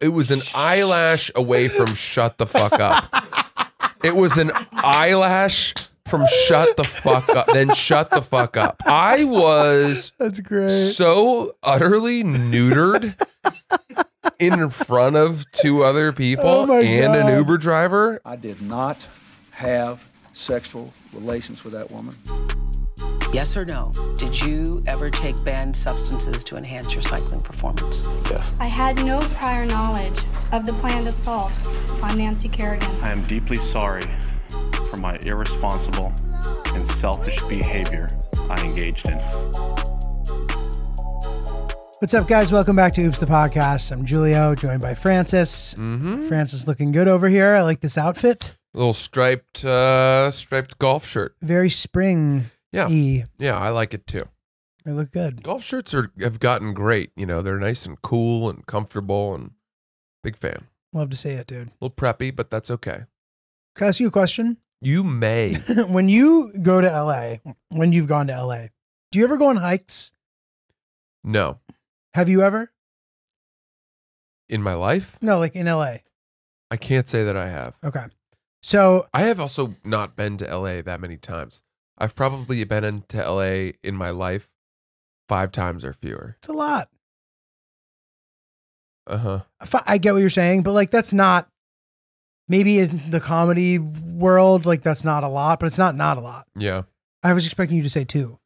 it was an eyelash away from shut the fuck up. It was an eyelash from shut the fuck up, then shut the fuck up. I was That's great. So utterly neutered in front of two other people and an Uber driver. I did not have sexual relations with that woman. Yes or no? Did you ever take banned substances to enhance your cycling performance? Yes. I had no prior knowledge of the planned assault on Nancy Kerrigan. I am deeply sorry for my irresponsible and selfish behavior I engaged in. What's up, guys? Welcome back to Oops the Podcast. I'm Julio, joined by Francis. Francis looking good over here. I like this outfit. A little striped golf shirt. Very spring-y. Yeah, I like it too. They look good. Golf shirts have gotten great. You know, they're nice and cool and comfortable, and big fan. Love to see it, dude. A little preppy, but that's okay. Can I ask you a question? You may. When you go to LA, when you've gone to LA, do you ever go on hikes? No. Have you ever? In my life? No, like in LA. I can't say that I have. Okay. So I have also not been to LA that many times. I've probably been into LA in my life 5 times or fewer. it's a lot. Uh-huh. I get what you're saying, but like that's not, maybe in the comedy world, like that's not a lot, but it's not a lot. Yeah. I was expecting you to say 2,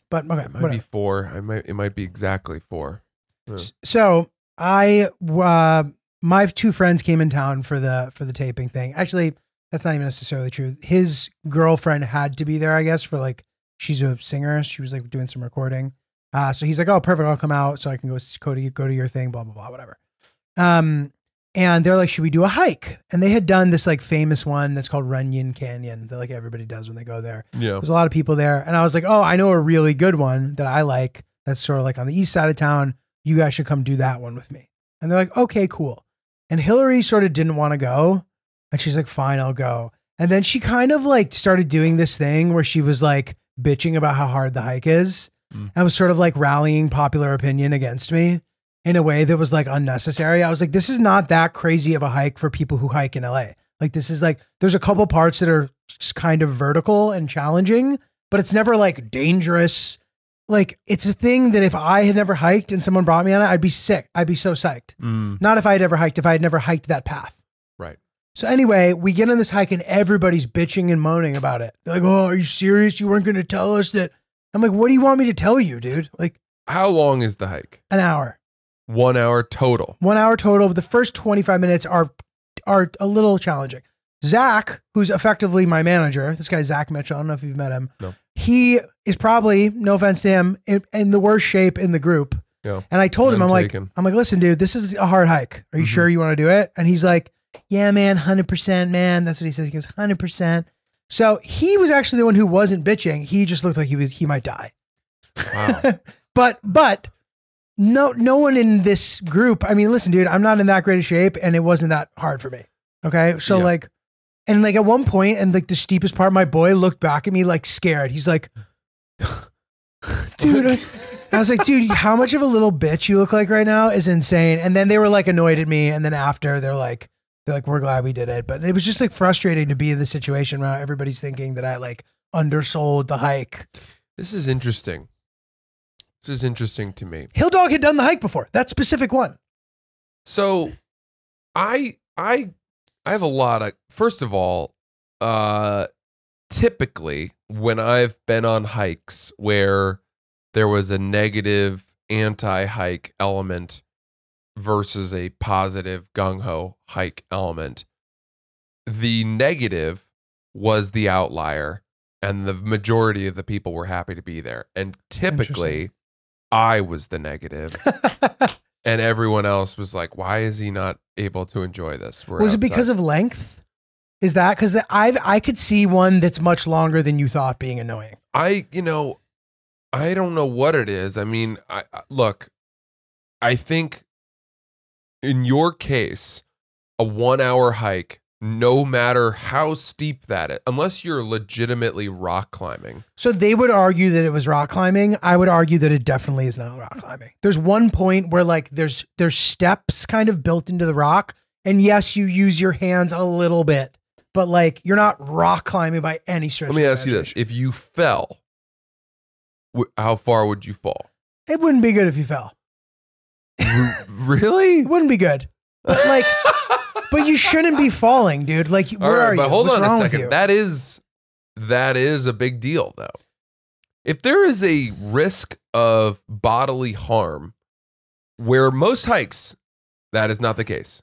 but okay. It might be 4. It might be exactly 4. Yeah. So my 2 friends came in town for the taping thing. Actually, that's not even necessarily true. His girlfriend had to be there, I guess, for like, she's a singer. She was like doing some recording. So he's like, oh, perfect. I'll come out so I can go to your thing, blah, blah, blah, whatever. And they're like, should we do a hike? And they had done this like famous one that's called Runyon Canyon that like everybody does when they go there. Yeah. There's a lot of people there. And I was like, oh, I know a really good one that I like. That's sort of like on the east side of town. You guys should come do that one with me. And they're like, okay, cool. And Hillary sort of didn't want to go. And she's like, fine, I'll go. And then she kind of like started doing this thing where she was like bitching about how hard the hike is. And was sort of like rallying popular opinion against me in a way that was like unnecessary. I was like, this is not that crazy of a hike for people who hike in LA. Like this is like, there's a couple parts that are just kind of vertical and challenging, but it's never like dangerous. Like it's a thing that if I had never hiked and someone brought me on it, I'd be sick. I'd be so psyched. Not if I had ever hiked, if I had never hiked that path. Right. So anyway, we get on this hike and everybody's bitching and moaning about it. They're like, oh, are you serious? You weren't going to tell us that? I'm like, what do you want me to tell you, dude? Like, how long is the hike? An hour. 1 hour total. 1 hour total. But the first 25 minutes are a little challenging. Zach, who's effectively my manager, this guy, Zach Mitchell, I don't know if you've met him. No. He is probably, no offense to him, in the worst shape in the group. Yeah. And I told him, I'm like, listen, dude, this is a hard hike. Are you sure you want to do it? And he's like, yeah, man, 100%, man. That's what he says. He goes, 100%. So he was actually the one who wasn't bitching. He just looked like he might die. Wow. but no one in this group. I mean, listen, dude, I'm not in that great a shape, and it wasn't that hard for me. Okay, so like at one point, and like the steepest part, my boy looked back at me like scared. He's like, dude. I was like, dude, how much of a little bitch you look like right now is insane. And then they were like annoyed at me, and then after they're like, we're glad we did it. But it was just like frustrating to be in this situation where everybody's thinking that I like undersold the hike. This is interesting. This is interesting to me. Hill Dog had done the hike before, that specific one. So I have a lot of, first of all, typically when I've been on hikes where there was a negative anti-hike element versus a positive gung-ho hike element, the negative was the outlier and the majority of the people were happy to be there. And typically I was the negative and everyone else was like, why is he not able to enjoy this? Was it because of length? Is that because I could see one that's much longer than you thought being annoying? I don't know what it is. I mean, look, I think in your case, a 1 hour hike no matter how steep that is, unless you're legitimately rock climbing. So they would argue that it was rock climbing. I would argue that it definitely is not rock climbing. There's one point where like there's steps kind of built into the rock. And yes, you use your hands a little bit, but like you're not rock climbing by any stretch. Let me ask you this. If you fell, how far would you fall? It wouldn't be good if you fell. Really? It wouldn't be good. But like, but you shouldn't be falling, dude. Like, where are you? But hold What's on a wrong with second. you? That is a big deal, though. If there is a risk of bodily harm, where most hikes, that is not the case.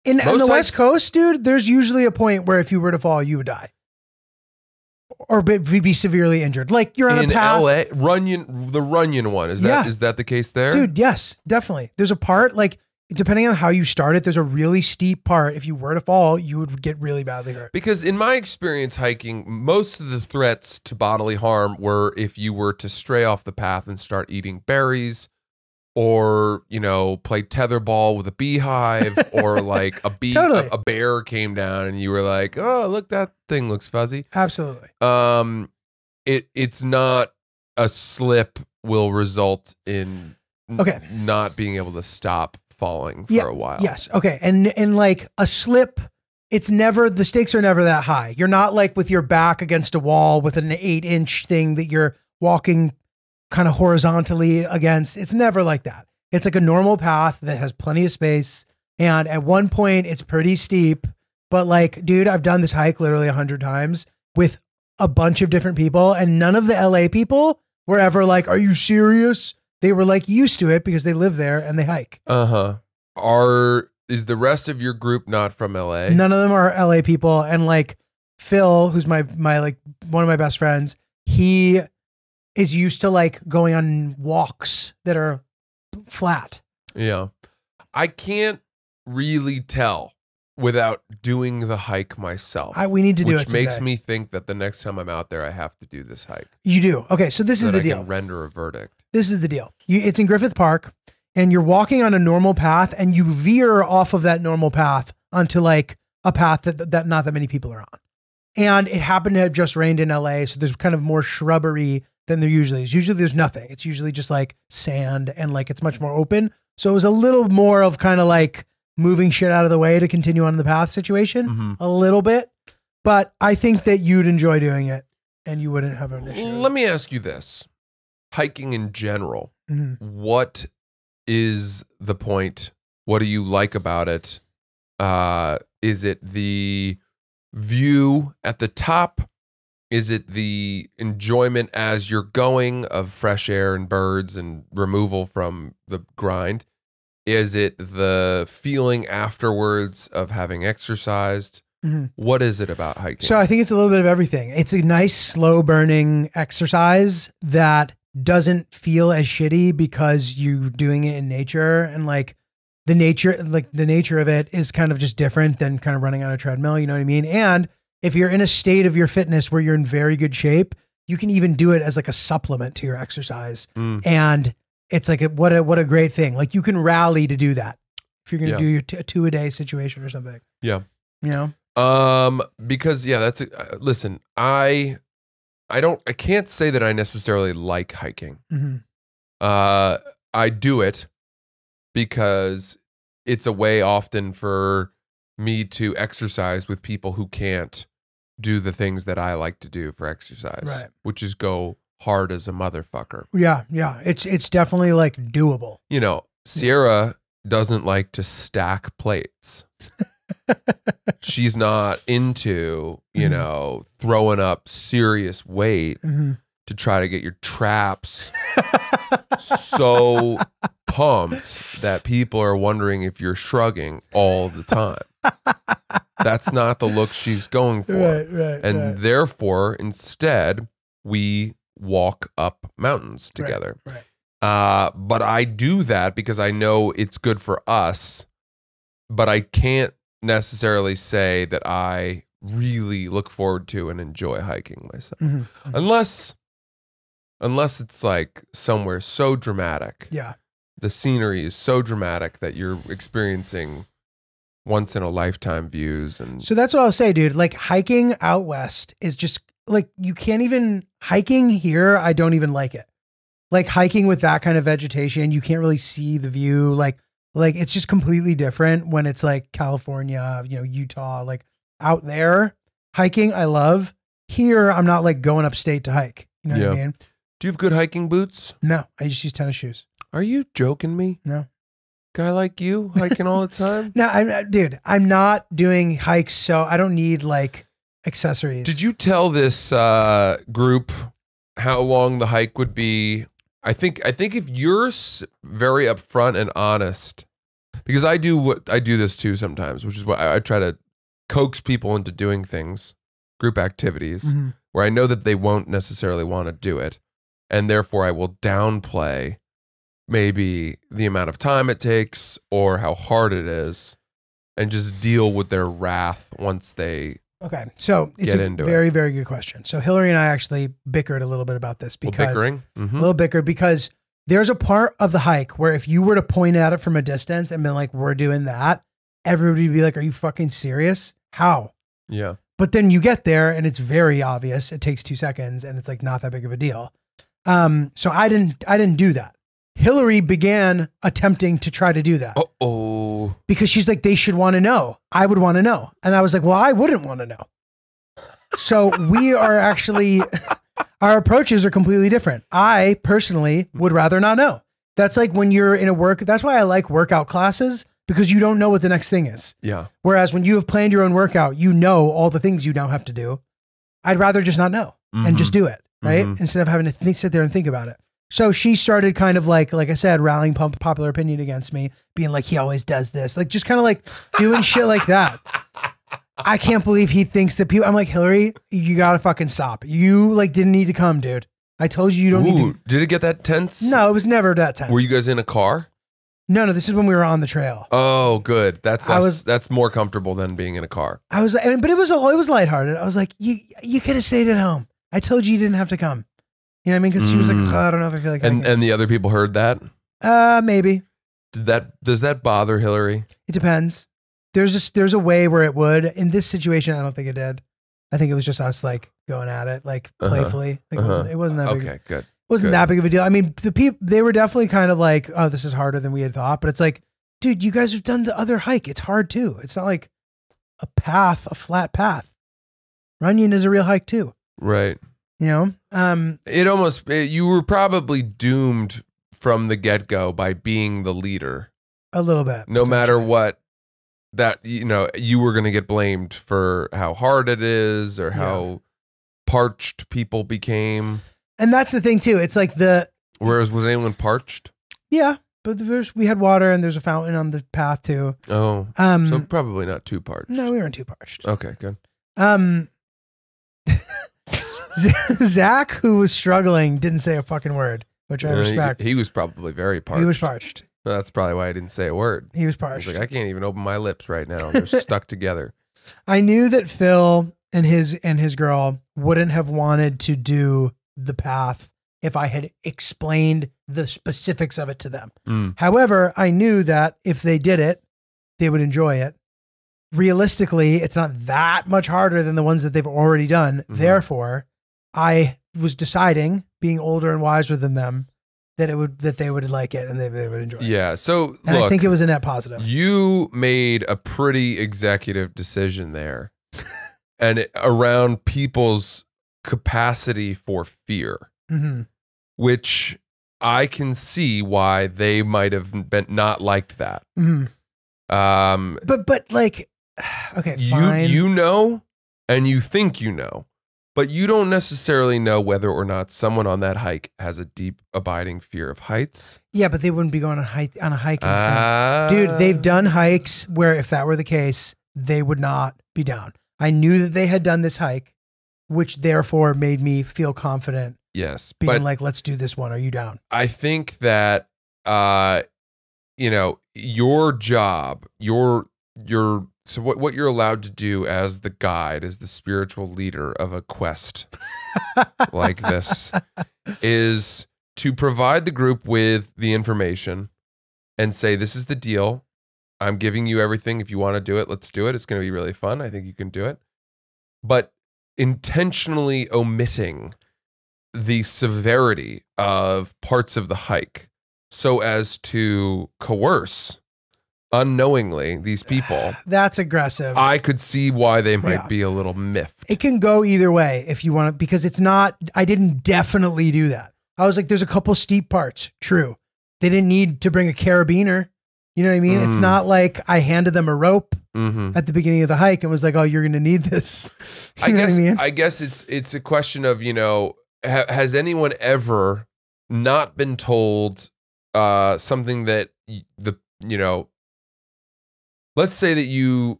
On the hikes- West Coast, dude, there's usually a point where if you were to fall, you would die. Or be severely injured. Like you're on in a path. LA, the Runyon one. Is that the case there? Dude, yes, definitely. There's a part, like, depending on how you start it, there's a really steep part. If you were to fall, you would get really badly hurt. Because in my experience hiking, most of the threats to bodily harm were if you were to stray off the path and start eating berries, or, you know, play tetherball with a beehive, or like Totally. a bear came down and you were like, oh, look, that thing looks fuzzy. Absolutely. It's not a slip will result in Okay. not being able to stop falling for a while. Yes. Okay. And like a slip, the stakes are never that high. You're not like with your back against a wall with an 8-inch thing that you're walking kind of horizontally against. It's never like that. It's like a normal path that has plenty of space. And at one point it's pretty steep, but like, dude, I've done this hike literally 100 times with a bunch of different people, and none of the LA people were ever like, are you serious? They were like used to it because they live there and they hike. Is the rest of your group not from LA? None of them are LA people. And like Phil, who's my like one of my best friends, he is used to like going on walks that are flat. Yeah. I can't really tell without doing the hike myself. We need to do it Which makes someday. me think that the next time I'm out there, I have to do this hike. You do. Okay. So this is so that the I deal. can render a verdict. This is the deal. It's in Griffith Park and you're walking on a normal path and you veer off of that normal path onto like a path that not that many people are on. And it happened to have just rained in LA. So there's kind of more shrubbery than there usually is. Usually there's nothing. It's usually just like sand and like it's much more open. So it was a little more of kind of like moving shit out of the way to continue on the path situation a little bit. But I think that you'd enjoy doing it and you wouldn't have an issue. Let me ask you this. Hiking in general, what is the point? What do you like about it? Is it the view at the top? Is it the enjoyment as you're going of fresh air and birds and removal from the grind? Is it the feeling afterwards of having exercised? What is it about hiking? So I think it's a little bit of everything. It's a nice, slow burning exercise that doesn't feel as shitty because you're doing it in nature, and like the nature of it is kind of just different than kind of running on a treadmill. You know what I mean? And if you're in a state of your fitness where you're in very good shape, you can even do it as like a supplement to your exercise. And it's like, what a great thing. Like you can rally to do that if you're going to do your a 2-a-day situation or something. Yeah. You know? Because that's listen, I can't say that I necessarily like hiking. I do it because it's a way often for me to exercise with people who can't do the things that I like to do for exercise, Right. which is go hard as a motherfucker. Yeah. Yeah. It's definitely like doable. You know, Sierra doesn't like to stack plates. She's not into, you know, throwing up serious weight to try to get your traps so pumped that people are wondering if you're shrugging all the time. That's not the look she's going for. And therefore, instead, we walk up mountains together. But I do that because I know it's good for us, but I can't necessarily say that I really look forward to and enjoy hiking myself. Unless it's like somewhere so dramatic. Yeah. The scenery is so dramatic that you're experiencing once in a lifetime views. And So that's what I'll say, dude. Like hiking out west is just like, you can't even hiking here. I don't even like it. Like hiking with that kind of vegetation, you can't really see the view. Like it's just completely different when it's like California, you know, Utah, like out there hiking. I love here. I'm not like going upstate to hike. You know what I mean? do you have good hiking boots? No, I just use tennis shoes. Are you joking me? No. Guy like you hiking all the time? No, dude, I'm not doing hikes, so I don't need like accessories. Did you tell this group how long the hike would be? I think if you're very upfront and honest, because I do this too sometimes, which is what I try to coax people into doing things, group activities, where I know that they won't necessarily want to do it, and therefore I will downplay maybe the amount of time it takes or how hard it is, and just deal with their wrath once they so it's get a into very, very good question. So Hillary and I actually bickered a little bit about this because bickering? a little bickered because there's a part of the hike where if you were to point at it from a distance and been like, we're doing that, everybody would be like, are you fucking serious? How? Yeah. But then you get there and it's very obvious. It takes 2 seconds and it's like not that big of a deal. So I didn't do that. Hillary began attempting to try to do that. Oh, because she's like, they should want to know. I would want to know. And I was like, well, I wouldn't want to know. So we are actually, our approaches are completely different. I personally would rather not know. That's like when you're in that's why I like workout classes, because you don't know what the next thing is. Yeah. Whereas when you have planned your own workout, you know all the things you now have to do. I'd rather just not know and just do it, right? Instead of having to sit there and think about it. So she started kind of like I said, rallying popular opinion against me, being like, he always does this. Like, just kind of like doing shit like that. I can't believe he thinks that people, I'm like, Hillary, you got to fucking stop. You like didn't need to come, dude. I told you don't need to. Did it get that tense? No, it was never that tense. Were you guys in a car? No, this is when we were on the trail. Oh, good. That's more comfortable than being in a car. I was, but it was lighthearted. I was like, you could have stayed at home. I told you didn't have to come. You know what I mean? Because she was like, oh, I don't know if I feel like. And the other people heard that? Maybe. Does that bother Hillary? It depends. There's a way where it would. In this situation, I don't think it did. I think it was just us like going at it like playfully. Like it wasn't that big. Okay, good. It wasn't that big of a deal. I mean, the people, they were definitely kind of like, oh, this is harder than we had thought. But it's like, dude, you guys have done the other hike. It's hard too. It's not like a flat path. Runyon is a real hike too. Right. You know, you were probably doomed from the get-go by being the leader. A little bit. No matter what, that, you know, you were going to get blamed for how hard it is or how parched people became. And that's the thing too. It's like whereas, was anyone parched? Yeah, but we had water and there's a fountain on the path too. Oh, so probably not too parched. No, we weren't too parched. Okay, good. Zach, who was struggling, didn't say a fucking word, which I respect. He was probably very parched. He was parched. That's probably why I didn't say a word. He was parched. He's like, I can't even open my lips right now. They're stuck together. I knew that Phil and his girl wouldn't have wanted to do the path if I had explained the specifics of it to them. However, I knew that if they did it, they would enjoy it. Realistically, it's not that much harder than the ones that they've already done. Therefore, I was deciding, being older and wiser than them, that they would like it and they would enjoy it. Yeah. So and look, I think it was a net positive. You made a pretty executive decision there, and around people's capacity for fear, which I can see why they might have been not liked that. But like, okay, fine. You know, and you think you know. But you don't necessarily know whether or not someone on that hike has a deep, abiding fear of heights. Yeah, but they wouldn't be going on a hike. Dude, they've done hikes where if that were the case, they would not be down. I knew that they had done this hike, which therefore made me feel confident. Yes. Being like, let's do this one. Are you down? I think that, you know, your job, so what you're allowed to do as the guide, as the spiritual leader of a quest like this, is to provide the group with the information and say, this is the deal. I'm giving you everything. If you want to do it, let's do it. It's going to be really fun. I think you can do it. But intentionally omitting the severity of parts of the hike so as to coerce unknowingly these people, That's aggressive. I could see why they might be a little miffed. It can go either way if you want to, because it's not, I didn't definitely do that. I was like, there's a couple steep parts. True. They didn't need to bring a carabiner. You know what I mean? It's not like I handed them a rope at the beginning of the hike and was like, oh, you're going to need this. You know what I mean? I guess it's a question of, you know, has anyone ever not been told something that let's say that you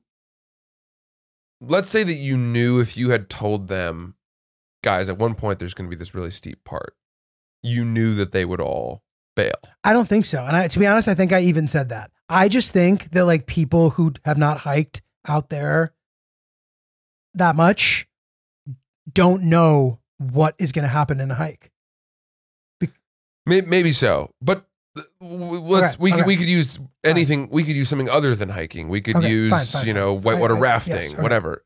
knew, if you had told them, guys, at one point there's going to be this really steep part, you knew that they would all bail. I don't think so. And to be honest, I think I even said that. I just think that like people who have not hiked out there that much don't know what is going to happen in a hike. Maybe so, but we could use anything. Fine. We could use something other than hiking. We could use whitewater rafting, whatever.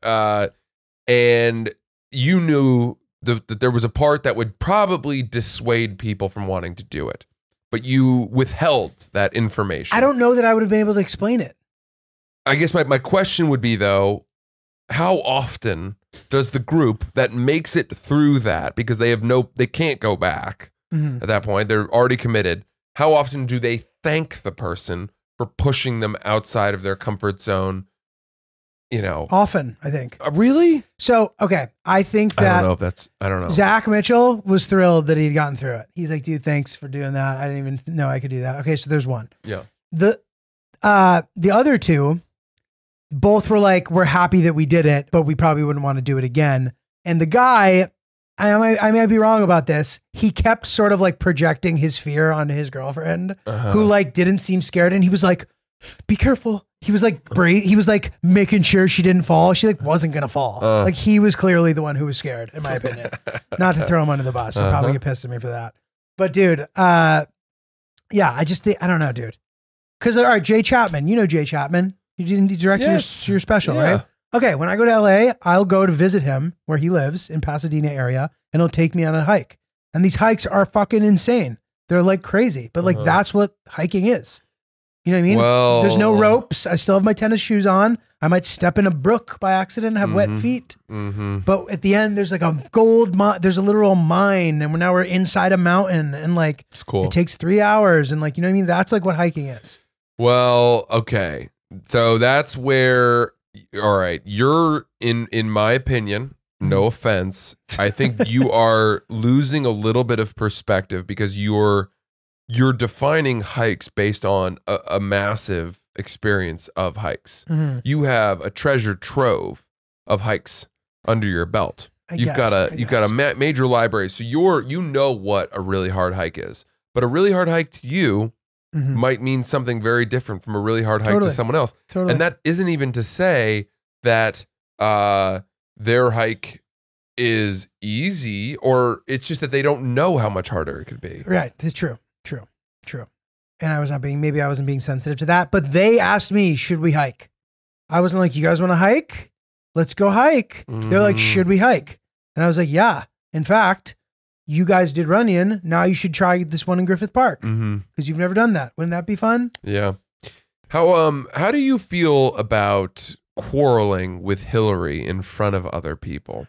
And you knew that there was a part that would probably dissuade people from wanting to do it, but you withheld that information. I don't know that I would have been able to explain it. I guess my question would be, though, how often does the group that makes it through that, because they can't go back at that point, they're already committed, how often do they thank the person for pushing them outside of their comfort zone? You know, often, I think. Really? So, okay. I think that I don't know. Zach Mitchell was thrilled that he'd gotten through it. He's like, dude, thanks for doing that. I didn't even know I could do that. Okay. So there's one. Yeah. The other two, both were like, we're happy that we did it, but we probably wouldn't want to do it again. And the guy, I might be wrong about this, he kept sort of like projecting his fear onto his girlfriend, who like didn't seem scared. And he was like, be careful. He was like, he was like making sure she didn't fall. She like wasn't going to fall. Like he was clearly the one who was scared, in my opinion. Not to throw him under the bus. He'll probably get pissed at me for that. But dude, yeah, I just think, I don't know, dude. Cause all right, Jay Chapman, you know Jay Chapman. You didn't direct your special, right? Okay, when I go to LA, I'll go to visit him where he lives in Pasadena area, and he'll take me on a hike. And these hikes are fucking insane. They're like crazy, but like that's what hiking is. You know what I mean? Well, there's no ropes. I still have my tennis shoes on. I might step in a brook by accident and have wet feet. But at the end, there's like a there's a literal mine, and now we're inside a mountain, and like it's cool. It takes 3 hours, and like, you know what I mean? That's like what hiking is. Well, okay. So that's where, all right, you're in my opinion, no offense, I think you are losing a little bit of perspective, because you're defining hikes based on a massive experience of hikes. You have a treasure trove of hikes under your belt. You've got a major library, so you know what a really hard hike is. But a really hard hike to you might mean something very different from a really hard hike to someone else. And that isn't even to say that their hike is easy, or it's just that they don't know how much harder it could be. Right. It's true. And maybe I wasn't being sensitive to that, but they asked me, should we hike? I wasn't like, you guys want to hike? Let's go hike. They're like, should we hike? And I was like, yeah. In fact, you guys did Runyon. Now you should try this one in Griffith Park, because you've never done that. Wouldn't that be fun? Yeah. How do you feel about quarreling with Hillary in front of other people?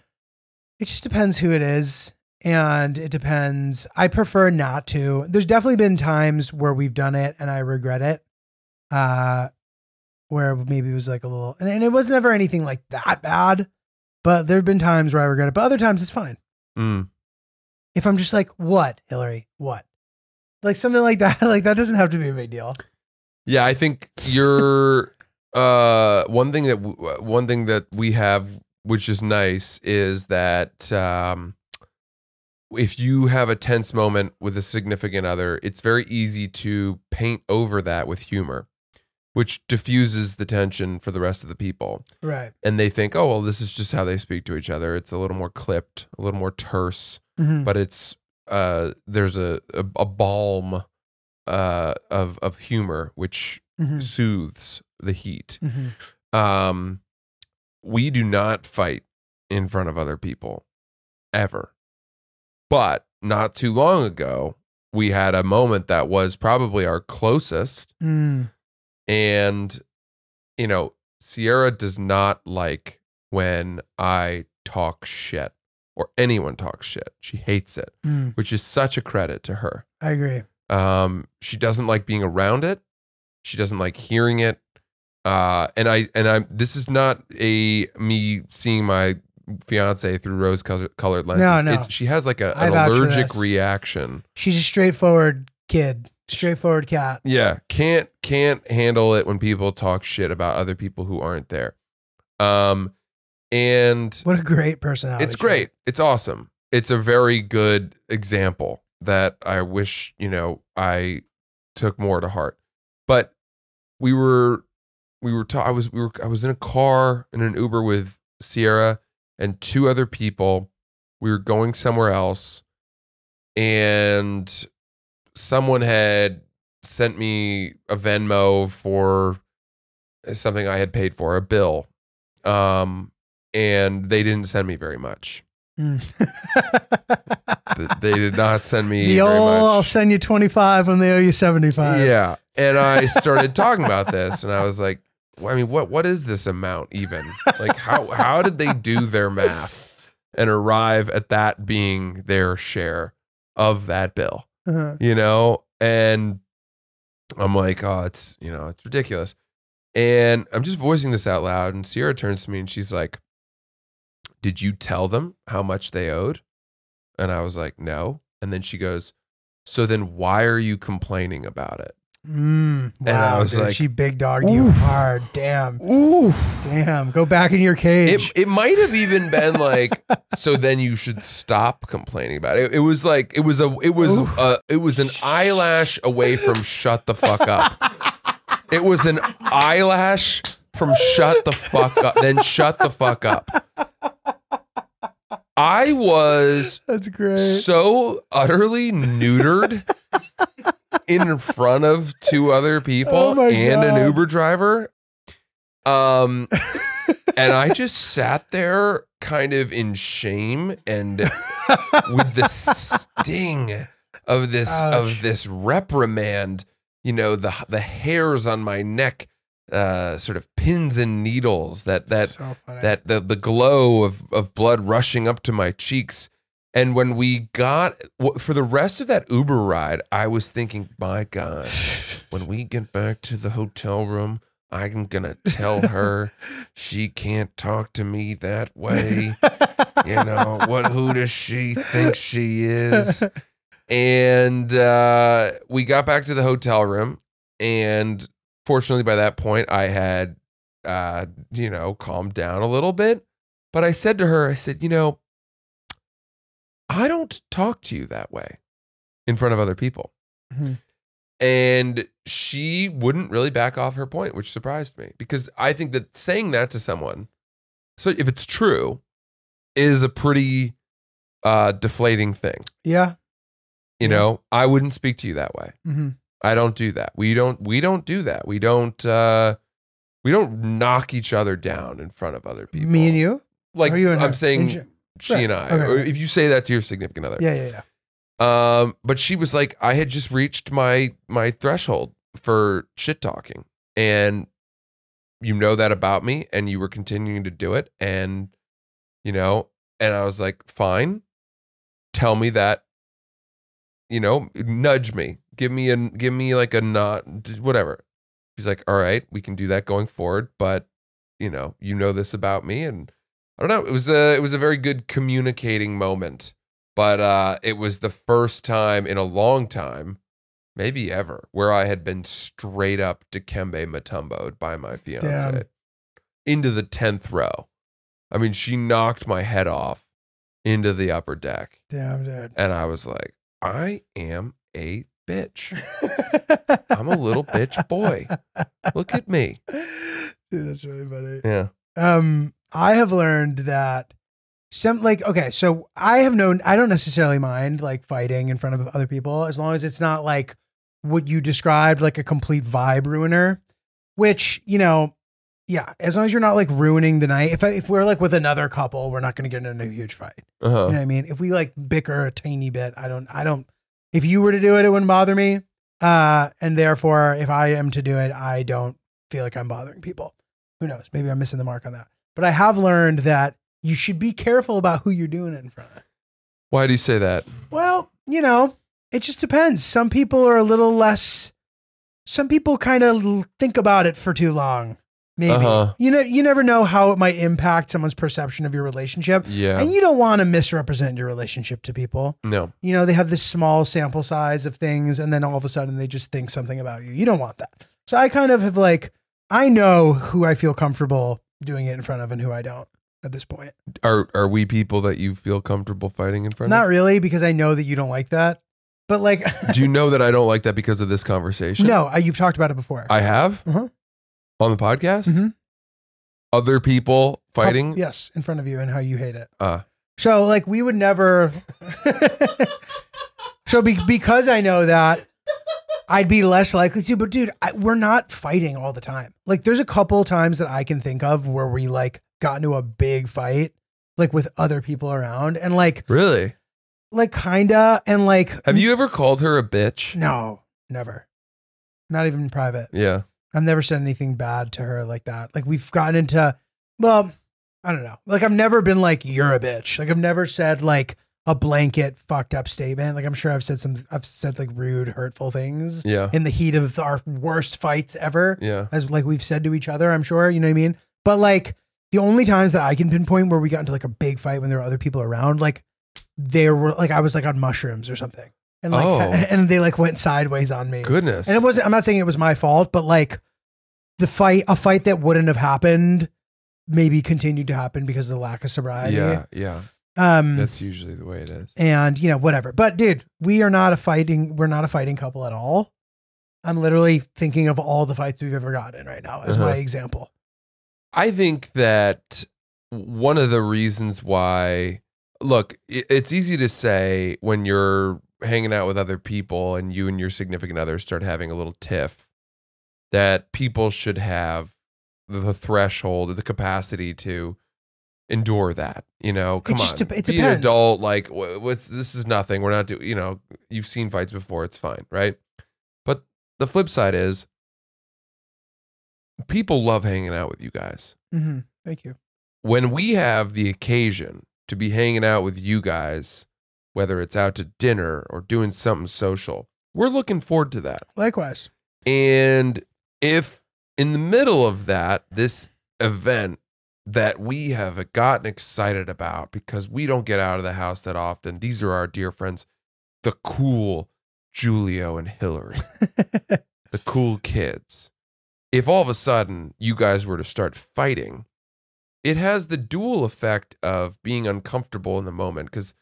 It just depends who it is. And it depends. I prefer not to. There's definitely been times where we've done it and I regret it. Where maybe it was like a little, and it was never anything like that bad, but there have been times where I regret it, but other times it's fine. If I'm just like, what, Hillary, what? Like something like that, like that doesn't have to be a big deal. Yeah, I think you're, one thing that we have, which is nice, is that, if you have a tense moment with a significant other, it's very easy to paint over that with humor, which diffuses the tension for the rest of the people. Right. And they think, oh, well, this is just how they speak to each other. It's a little more clipped, a little more terse, but it's, there's a balm of humor, which soothes the heat. Mm-hmm. We do not fight in front of other people ever. But not too long ago, we had a moment that was probably our closest. Mm. And, you know, Sierra does not like when I talk shit or anyone talks shit. She hates it, which is such a credit to her. I agree. She doesn't like being around it. She doesn't like hearing it. This is not me seeing my fiance through rose-colored lenses. No. She has like an I vouch for allergic this. reaction. She's a straightforward kid, straightforward cat. Yeah, can't handle it when people talk shit about other people who aren't there. And What a great personality. it's great. It's awesome. It's a very good example that I wish, you know, I took more to heart. But I was in a car in an Uber with Sierra and two other people. We were going somewhere else, and someone had sent me a Venmo for something I had paid for, a bill. And they didn't send me very much. They did not send me The very old, much. I'll send you 25 when they owe you 75. Yeah. And I started talking about this, and I was like, well, I mean, what is this amount even? Like, how did they do their math and arrive at that being their share of that bill? Uh-huh. You know? And I'm like, oh, it's ridiculous. And I'm just voicing this out loud, and Sierra turns to me and she's like, did you tell them how much they owed? And I was like, no. And then she goes, so then why are you complaining about it? Wow, And I was dude, like, she big dogged you hard. Damn. ooh. Damn. Go back in your cage. It might have even been like, so then you should stop complaining about it. It was like, it was an eyelash away from shut the fuck up. It was an eyelash from shut the fuck up, then shut the fuck up. I was That's great. so utterly neutered in front of two other people Oh my and an God. Uber driver. And I just sat there kind of in shame and with the sting of this reprimand, you know, the hairs on my neck, sort of pins and needles, that So funny. the glow of blood rushing up to my cheeks. And when we got, for the rest of that Uber ride, I was thinking, my God, when we get back to the hotel room, I'm going to tell her she can't talk to me that way. You know, who does she think she is? And we got back to the hotel room, and fortunately by that point I had, calmed down a little bit. But I said to her, I said, you know, I don't talk to you that way in front of other people. Mm-hmm. And she wouldn't really back off her point, which surprised me, because I think that saying that to someone, so if it's true, is a pretty deflating thing. Yeah. You know, I wouldn't speak to you that way. Mm-hmm. I don't do that. We don't do that. We don't knock each other down in front of other people. Me and you? Like, Or you and her? I'm saying she Right. and I, Okay. or if you say that to your significant other. Yeah. But she was like, I had just reached my threshold for shit talking, and you know that about me, and you were continuing to do it, and you know, and I was like, fine, tell me that, you know, nudge me, give me like a nod, whatever. She's like, all right, we can do that going forward, but you know this about me, and I don't know, it was a very good communicating moment. But it was the first time in a long time, maybe ever, where I had been straight up Dikembe Mutombo'd by my fiance. Damn. Into the 10th row. I mean, she knocked my head off into the upper deck. Damn, dude. And I was like, I am a bitch. I'm a little bitch boy. Look at me. Dude, that's really funny. Yeah. I have learned that so I don't necessarily mind like fighting in front of other people as long as it's not like what you described, like a complete vibe ruiner. which, you know, yeah, as long as you're not like ruining the night. If we're like with another couple, we're not going to get into a huge fight. You know what I mean? If we like bicker a tiny bit, I don't, if you were to do it, it wouldn't bother me. And therefore, if I am to do it, I don't feel like I'm bothering people. Who knows? Maybe I'm missing the mark on that. But I have learned that you should be careful about who you're doing it in front of. Why do you say that? Well, you know, it just depends. Some people are a little less, some people kind of think about it for too long. Maybe. You know, you never know how it might impact someone's perception of your relationship. Yeah. And you don't want to misrepresent your relationship to people. No. You know, they have this small sample size of things and then all of a sudden they just think something about you. You don't want that. So I kind of have like, I know who I feel comfortable doing it in front of and who I don't at this point. Are we people that you feel comfortable fighting in front of? Not really, because I know that you don't like that. But like, do you know that I don't like that because of this conversation? No, you've talked about it before. I have? On the podcast? Mm-hmm. Other people fighting? Yes, in front of you and how you hate it. So like we would never. Because I know that, I'd be less likely to. But dude, we're not fighting all the time. Like there's a couple times that I can think of where we like got into a big fight, like with other people around, and like really, like kinda, and like. Have you ever called her a bitch? No, never. Not even in private. Yeah. I've never said anything bad to her like that. Like we've gotten into, well, I don't know. Like I've never been like, you're a bitch. Like I've never said like a blanket fucked up statement. Like I'm sure I've said like rude, hurtful things in the heat of our worst fights ever. Yeah. As like we've said to each other, I'm sure, you know what I mean? But like the only times that I can pinpoint where we got into like a big fight when there were other people around, like there were like, I was like on mushrooms or something. And like, and they like went sideways on me. Goodness. And it wasn't, I'm not saying it was my fault, but like a fight that wouldn't have happened maybe continued to happen because of the lack of sobriety. Yeah. Yeah. That's usually the way it is. And you know, whatever. But dude, we're not a fighting couple at all. I'm literally thinking of all the fights we've ever gotten in right now as my example. I think that one of the reasons why, look, it's easy to say when you're hanging out with other people and you and your significant other start having a little tiff that people should have the threshold, the capacity to endure that, you know, come on, be an adult. Like this is nothing. We're not doing, you know, you've seen fights before. It's fine. Right. But the flip side is people love hanging out with you guys. Mm-hmm. Thank you. When we have the occasion to be hanging out with you guys, whether it's out to dinner or doing something social, we're looking forward to that. Likewise. And if in the middle of that, this event that we have gotten excited about because we don't get out of the house that often, these are our dear friends, the cool Julio and Hillary, the cool kids. If all of a sudden you guys were to start fighting, it has the dual effect of being uncomfortable in the moment because,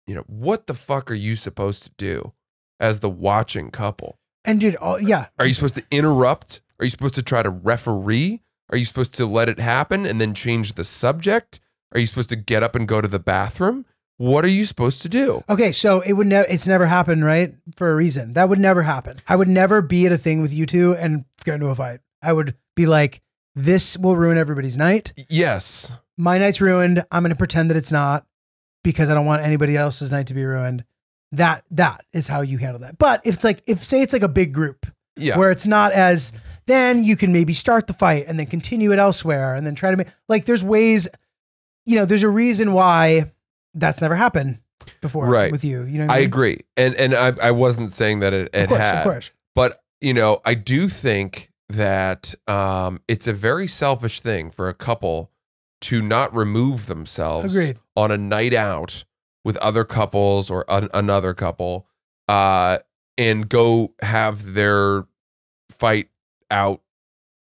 you know, what the fuck are you supposed to do as the watching couple? And dude, yeah. Are you supposed to interrupt? Are you supposed to try to referee? Are you supposed to let it happen and then change the subject? Are you supposed to get up and go to the bathroom? What are you supposed to do? Okay, so it's never happened, right? For a reason. That would never happen. I would never be at a thing with you two and get into a fight. I would be like, this will ruin everybody's night. Yes. My night's ruined. I'm going to pretend that it's not because I don't want anybody else's night to be ruined. That is how you handle that. But if say it's like a big group where it's not as, then you can maybe start the fight and then continue it elsewhere and then try to make, like there's ways, you know, there's a reason why that's never happened before with you. You know what I mean? Agree. And I wasn't saying that it had. Of course. But, you know, I do think that it's a very selfish thing for a couple to not remove themselves on a night out with other couples or another couple and go have their fight out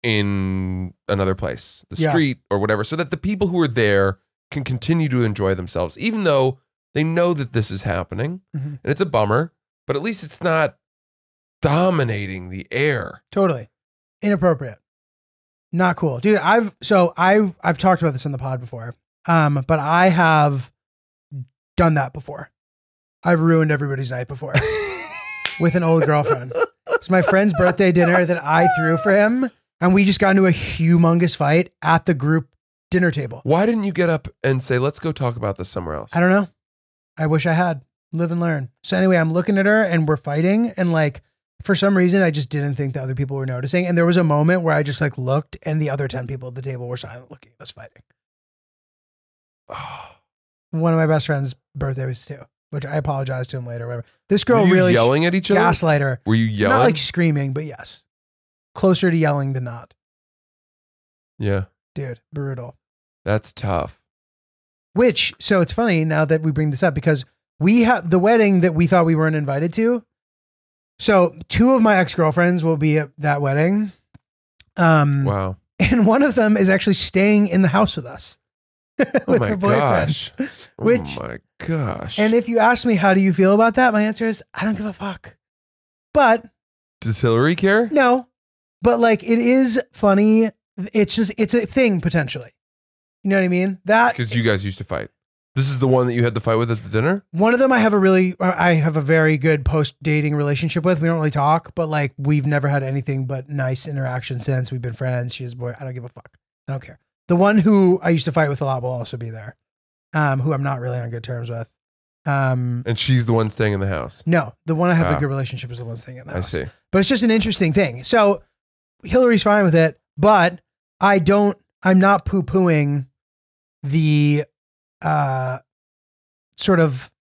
in another place, the street or whatever, so that the people who are there can continue to enjoy themselves, even though they know that this is happening. And it's a bummer, but at least it's not dominating the air. Totally. Inappropriate. Not cool. Dude, I've talked about this in the pod before. But I have done that before. I've ruined everybody's night before with an old girlfriend. It's my friend's birthday dinner that I threw for him. And we just got into a humongous fight at the group dinner table. Why didn't you get up and say, let's go talk about this somewhere else? I don't know. I wish I had. Live and learn. So anyway, I'm looking at her and we're fighting. And like, for some reason, I just didn't think that other people were noticing. And there was a moment where I just like looked and the other 10 people at the table were silent looking at us fighting. One of my best friend's birthday was too, which I apologized to him later. Whatever. This girl Were you really yelling at each other? gaslight her. Were you yelling? Not like screaming, but yes. Closer to yelling than not. Yeah. Dude, brutal. That's tough. Which, so it's funny now that we bring this up because we have the wedding that we thought we weren't invited to. So 2 of my ex-girlfriends will be at that wedding. Wow. And one of them is actually staying in the house with us. Oh my gosh. Which, oh my gosh. and if you ask me, how do you feel about that? My answer is, I don't give a fuck. But does Hillary care? no, but like, it is funny. It's just, it's a thing potentially. You know what I mean? That, Because you guys used to fight. This is the one that you had to fight with at the dinner? one of them I have a very good post-dating relationship with. We don't really talk, but like, we've never had anything but nice interaction since. We've been friends. She is a boy. I don't give a fuck. I don't care. The one who I used to fight with a lot will also be there. Who I'm not really on good terms with. And she's the one staying in the house. No, the one I have Ah. a good relationship is the one staying in the house. I see. But it's just an interesting thing. So Hillary's fine with it, but I'm not poo-pooing the sort of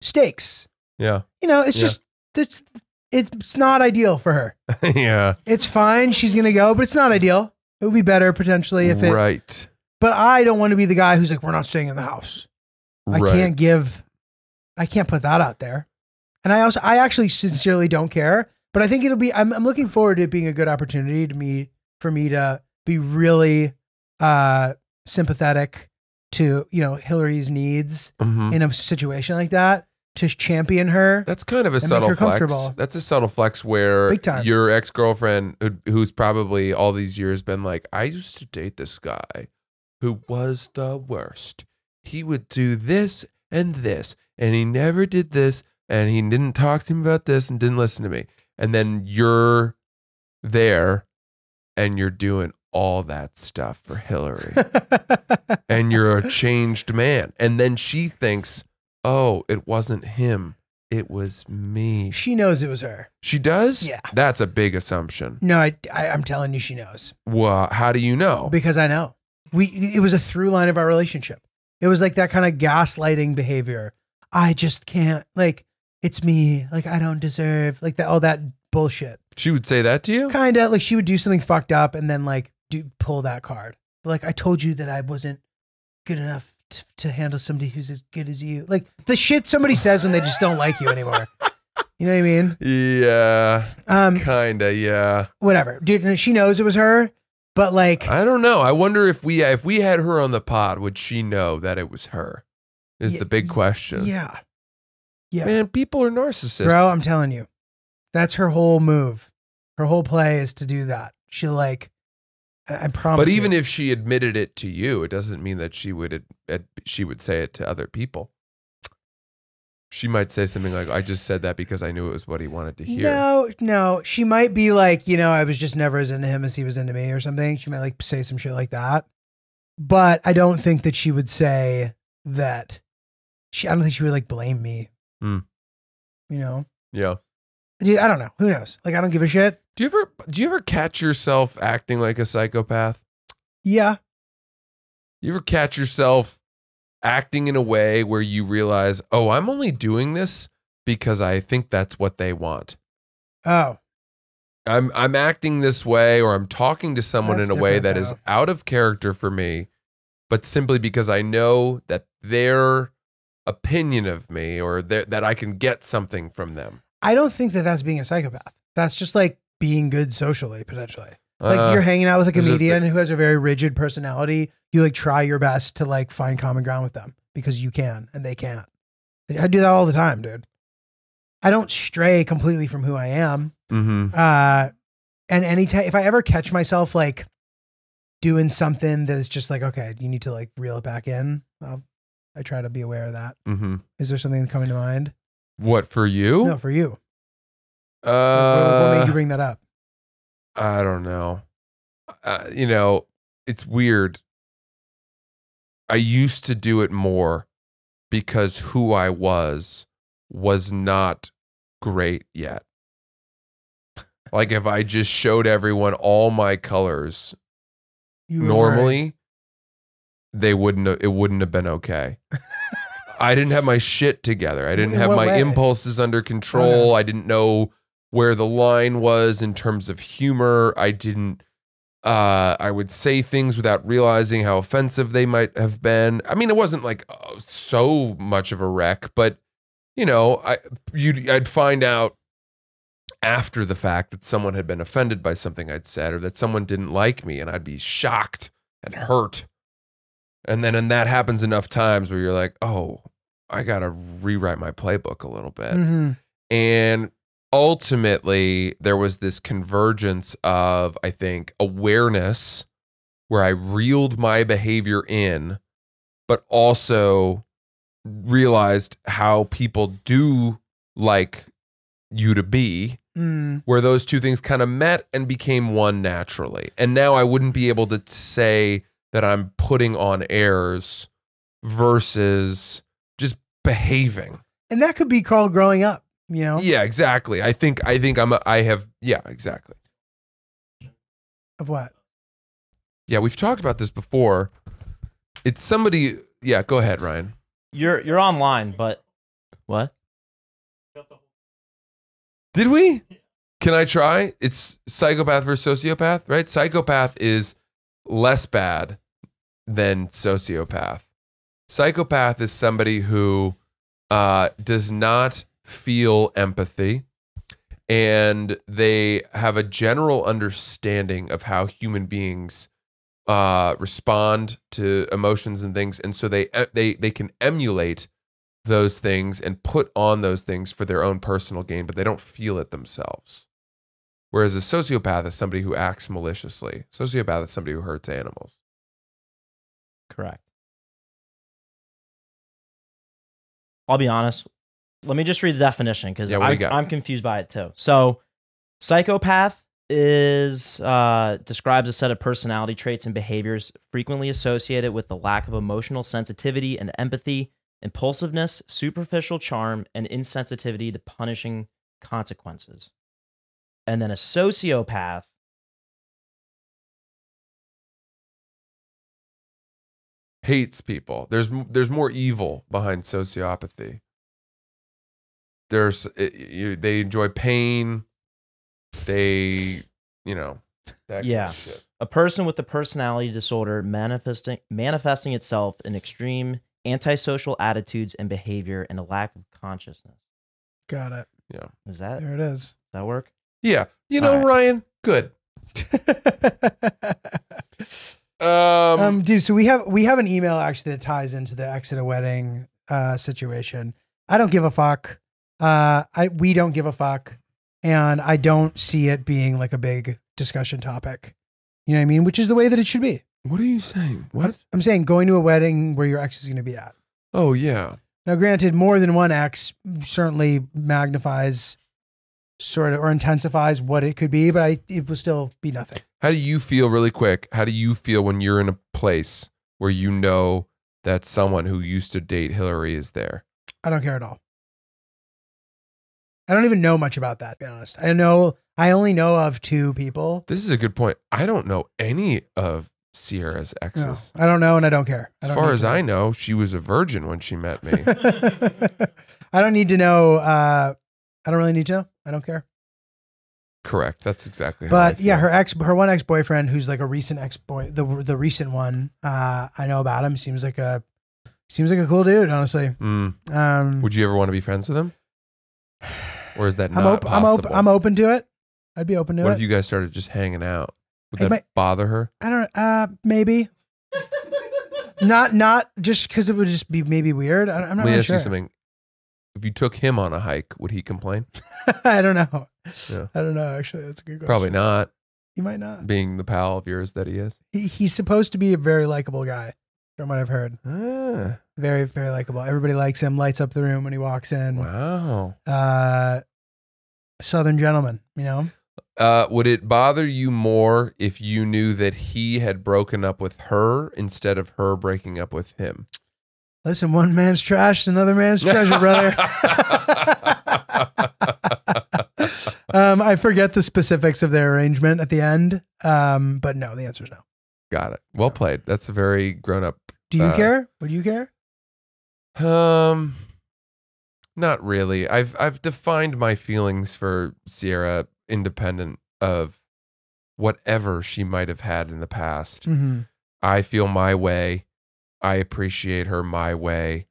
stakes. Yeah. You know, it's Yeah. just, it's not ideal for her. Yeah. It's fine. She's going to go, but it's not ideal. It would be better potentially if it, Right. but I don't want to be the guy who's like, we're not staying in the house. Right. I can't put that out there. And I actually sincerely don't care, but I think I'm looking forward to it being a good opportunity for me to be really sympathetic to, you know, Hillary's needs in a situation like that, to champion her. That's kind of a and make subtle her flex. comfortable. That's a subtle flex where Big time. your ex-girlfriend, who's probably all these years been like, I used to date this guy who was the worst. He would do this, and he never did this, and he didn't talk to me about this, and didn't listen to me. And then you're there, and you're doing all that stuff for Hillary. And you're a changed man. And then she thinks, oh, it wasn't him. It was me. She knows it was her. She does? Yeah. That's a big assumption. No, I'm telling you, she knows. Well, how do you know? Because I know. It was a through line of our relationship. It was like that kind of gaslighting behavior. I just can't, like, it's me. Like, I don't deserve, like, that, all that bullshit. She would say that to you? Kind of, like, she would do something fucked up and then, like, pull that card. Like, I told you that I wasn't good enough to handle somebody who's as good as you. Like, the shit somebody says when they just don't like you anymore. You know what I mean? Yeah. Kinda, yeah. Whatever. Dude, she knows it was her, but like, I don't know. I wonder if we had her on the pod, would she know that it was her? Is the big question. Yeah. Yeah. Man, people are narcissists. Bro, I'm telling you. That's her whole move. Her whole play is to do that. She'll like, I promise. But even you. if she admitted it to you, it doesn't mean that she would say it to other people. She might say something like, I just said that because I knew it was what he wanted to hear. No. She might be like, you know, I was just never as into him as he was into me or something. She might like say some shit like that. But I don't think that she would say that. I don't think she would like blame me. You know? Yeah. Dude, I don't know. Who knows? Like, I don't give a shit. Do you ever catch yourself acting like a psychopath? Yeah. You ever catch yourself acting in a way where you realize, oh, I'm only doing this because I think that's what they want. Oh. I'm acting this way, or I'm talking to someone That's in a way that different, is though. out of character for me, but simply because I know that their opinion of me, or that I can get something from them. I don't think that that's being a psychopath. That's just like being good socially, potentially. Like you're hanging out with a comedian who has a very rigid personality. You like try your best to like find common ground with them because you can and they can't. I do that all the time, dude. I don't stray completely from who I am. Mm-hmm. And anytime, if I ever catch myself like doing something that is just like, okay, you need to like reel it back in. I try to be aware of that. Mm-hmm. Is there something coming to mind? What, for you? No, for you. What made you bring that up? I don't know. You know, it's weird. I used to do it more because who I was not great yet. Like if I just showed everyone all my colors normally, it wouldn't have been okay. I didn't have my shit together. I didn't have my impulses under control. I didn't know where the line was in terms of humor. I would say things without realizing how offensive they might have been. I mean, it wasn't like so much of a wreck, but you know, I'd find out after the fact that someone had been offended by something I'd said or that someone didn't like me, and I'd be shocked and hurt. And that happens enough times where you're like, oh, I got to rewrite my playbook a little bit. Mm-hmm. And ultimately, there was this convergence of, I think, awareness where I reeled my behavior in, but also realized how people do like you to be, where those two things kind of met and became one naturally. And now I wouldn't be able to say that I'm putting on airs versus just behaving. And that could be called growing up, you know? Yeah, exactly. I think yeah, exactly. Of what? Yeah, we've talked about this before. It's somebody, yeah, go ahead, Ryan. You're online, but what? Did we? Can I try? It's psychopath versus sociopath, right? Psychopath is less bad than sociopath. Psychopath is somebody who does not feel empathy, and they have a general understanding of how human beings respond to emotions and things, and so they can emulate those things and put on those things for their own personal gain, but they don't feel it themselves. Whereas a sociopath is somebody who acts maliciously. Sociopath is somebody who hurts animals. Correct. I'll be honest. Let me just read the definition because I'm confused by it too. So, psychopath is describes a set of personality traits and behaviors frequently associated with the lack of emotional sensitivity and empathy, impulsiveness, superficial charm, and insensitivity to punishing consequences. And then a sociopath hates people. There's more evil behind sociopathy. They enjoy pain. They, you know, that kind of shit. A person with a personality disorder manifesting itself in extreme antisocial attitudes and behavior and a lack of consciousness. Got it. Yeah. There it is. Does that work? Yeah. You know, right. Ryan, good. Dude, so we have an email actually that ties into the exit a wedding situation. I don't give a fuck. We don't give a fuck. And I don't see it being like a big discussion topic. You know what I mean? Which is the way that it should be. What are you saying? What? I'm saying going to a wedding where your ex is going to be at. Oh, yeah. Now, granted, more than one ex certainly magnifies sort of or intensifies what it could be, but it will still be nothing. How do you feel, really quick? How do you feel when you're in a place where you know that someone who used to date Hillary is there? I don't care at all. I don't even know much about that, to be honest. I only know of two people. This is a good point. I don't know any of Sierra's exes. No, I don't know, and I don't care. As far as I know, she was a virgin when she met me. I don't need to know. I don't really need to know. I don't care. Correct. That's exactly how But I feel. yeah, her one ex-boyfriend, who's like a recent ex-boy, the recent one, I know about him. Seems like a cool dude, honestly. Would you ever want to be friends with him? Or is that not possible? I'm open to it. I'd be open to it. What if you guys started just hanging out? Would that bother her? I don't. Maybe. not just because it would just be maybe weird. I'm not Let me really ask sure. you something. If you took him on a hike, would he complain? I don't know. Yeah. I don't know. Actually, that's a good question. Probably not. He might not. Being the pal of yours that he is. He's supposed to be a very likable guy, from what I've heard. Ah. Very, very likable. Everybody likes him. Lights up the room when he walks in. Wow. Southern gentleman, you know? Would it bother you more if you knew that he had broken up with her instead of her breaking up with him? Listen, one man's trash is another man's treasure, brother. I forget the specifics of their arrangement at the end. But no, the answer is no. Got it. Well played. That's a very grown up. Do you care? Would you care? Not really. I've defined my feelings for Sierra independent of whatever she might have had in the past. Mm-hmm. I feel my way. I appreciate her my way.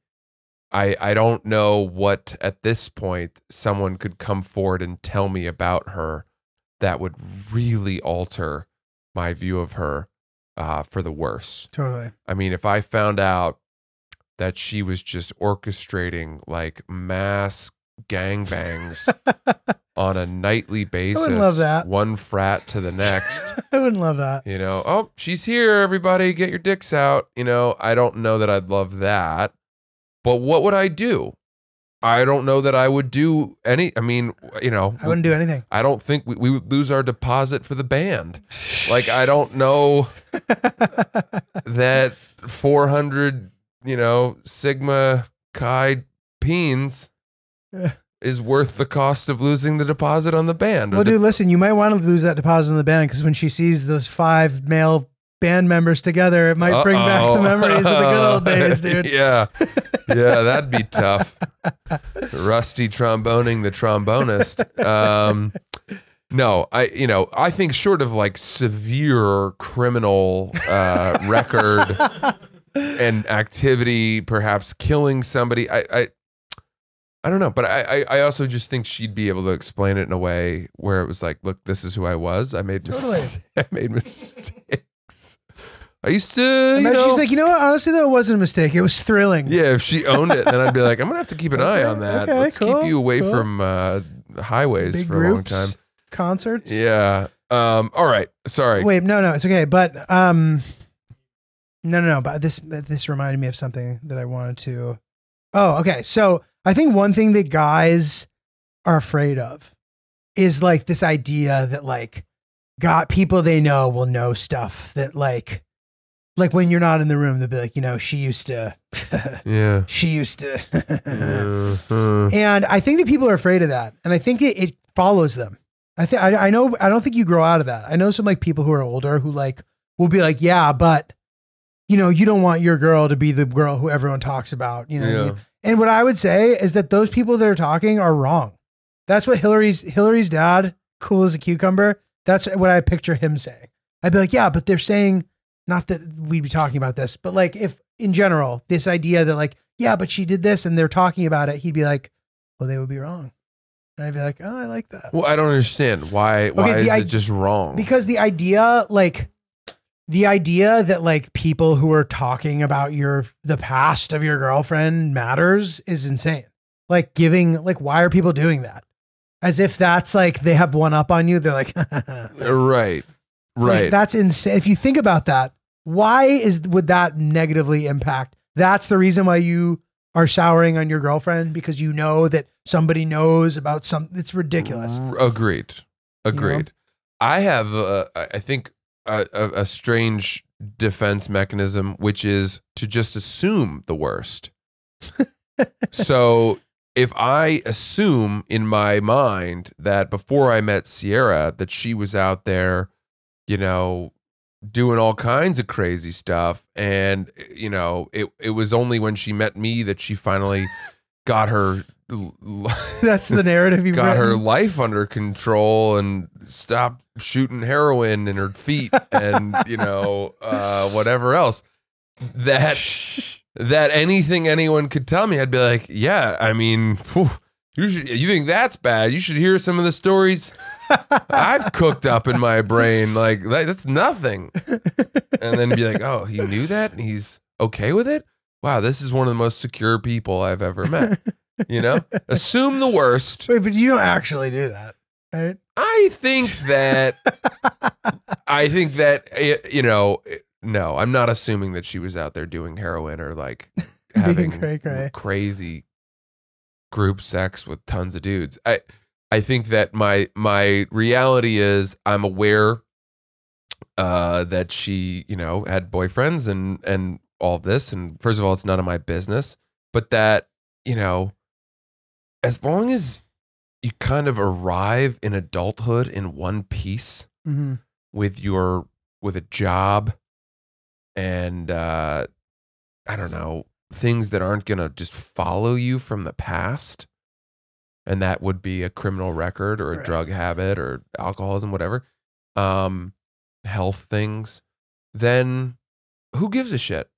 I don't know what at this point someone could come forward and tell me about her that would really alter my view of her for the worse. Totally. I mean, if I found out that she was just orchestrating like mass gangbangs on a nightly basis, I wouldn't love that. One frat to the next. I wouldn't love that. You know, oh, she's here, everybody, get your dicks out. You know, I don't know that I'd love that. But what would I do? I don't know that I would do any. I mean, you know, I wouldn't do anything. I don't think we would lose our deposit for the band. Like, I don't know that 400, you know, Sigma Chi Peens is worth the cost of losing the deposit on the band. Well, dude, listen, you might want to lose that deposit on the band because when she sees those 5 male band members together, it might bring back the memories of the good old days, dude. Yeah. Yeah, that'd be tough. Rusty tromboning the trombonist. No, I think short of like severe criminal record and activity, perhaps killing somebody, I don't know, but I also just think she'd be able to explain it in a way where it was like, look, this is who I was. I made mistakes. I used to, she's like, you know what? Honestly, though, it wasn't a mistake. It was thrilling. Yeah, if she owned it, then I'd be like, I'm gonna have to keep an eye on that. Okay, Let's keep you away from highways big for groups, a long time. Concerts. Yeah. All right. Sorry. Wait, no, it's okay. But no. But this reminded me of something that I wanted to. Oh, okay. So I think one thing that guys are afraid of is like this idea that like people they know will know stuff that like when you're not in the room, they'll be like, you know, she used to, yeah, she used to. And I think that people are afraid of that. And I think it follows them. I know, I don't think you grow out of that. I know some like people who are older who like will be like, yeah, but you know, you don't want your girl to be the girl who everyone talks about, you know what I mean? And what I would say is that those people that are talking are wrong. That's what Hillary's dad, cool as a cucumber. That's what I picture him saying. I'd be like, yeah, but they're saying, not that we'd be talking about this, but like if in general, this idea that like, yeah, but she did this and they're talking about it, he'd be like, well, they would be wrong. And I'd be like, oh, I like that. Well, I don't understand. Why is it just wrong? Because the idea that like people who are talking about the past of your girlfriend matters is insane. Like why are people doing that? As if that's like, they have one up on you. They're like, right. Like, that's insane. If you think about that, would that negatively impact? That's the reason why you are souring on your girlfriend, because you know that somebody knows about it's ridiculous. Agreed. You know? I have, I think, a strange defense mechanism, which is to just assume the worst. So if I assume in my mind that before I met Sierra, that she was out there, you know, doing all kinds of crazy stuff, and you know, it was only when she met me that she finally got her that's the narrative you've got written. her life under control and stopped shooting heroin in her feet and you know, whatever else that anything anyone could tell me, I'd be like, yeah, I mean, you think that's bad? You should hear some of the stories I've cooked up in my brain. Like that's nothing. And then be like, oh, he knew that and he's okay with it? Wow, this is one of the most secure people I've ever met. You know? Assume the worst. Wait, but you don't actually do that, right? I think that, you know, no, I'm not assuming that she was out there doing heroin or like having cray-cray. crazy group sex with tons of dudes. I I think that my reality is I'm aware that she, had boyfriends and all this. And first of all, it's none of my business. But that, as long as you kind of arrive in adulthood in one piece with a job and I don't know, things that aren't gonna just follow you from the past, and that would be a criminal record or a drug habit or alcoholism, whatever, health things, then who gives a shit?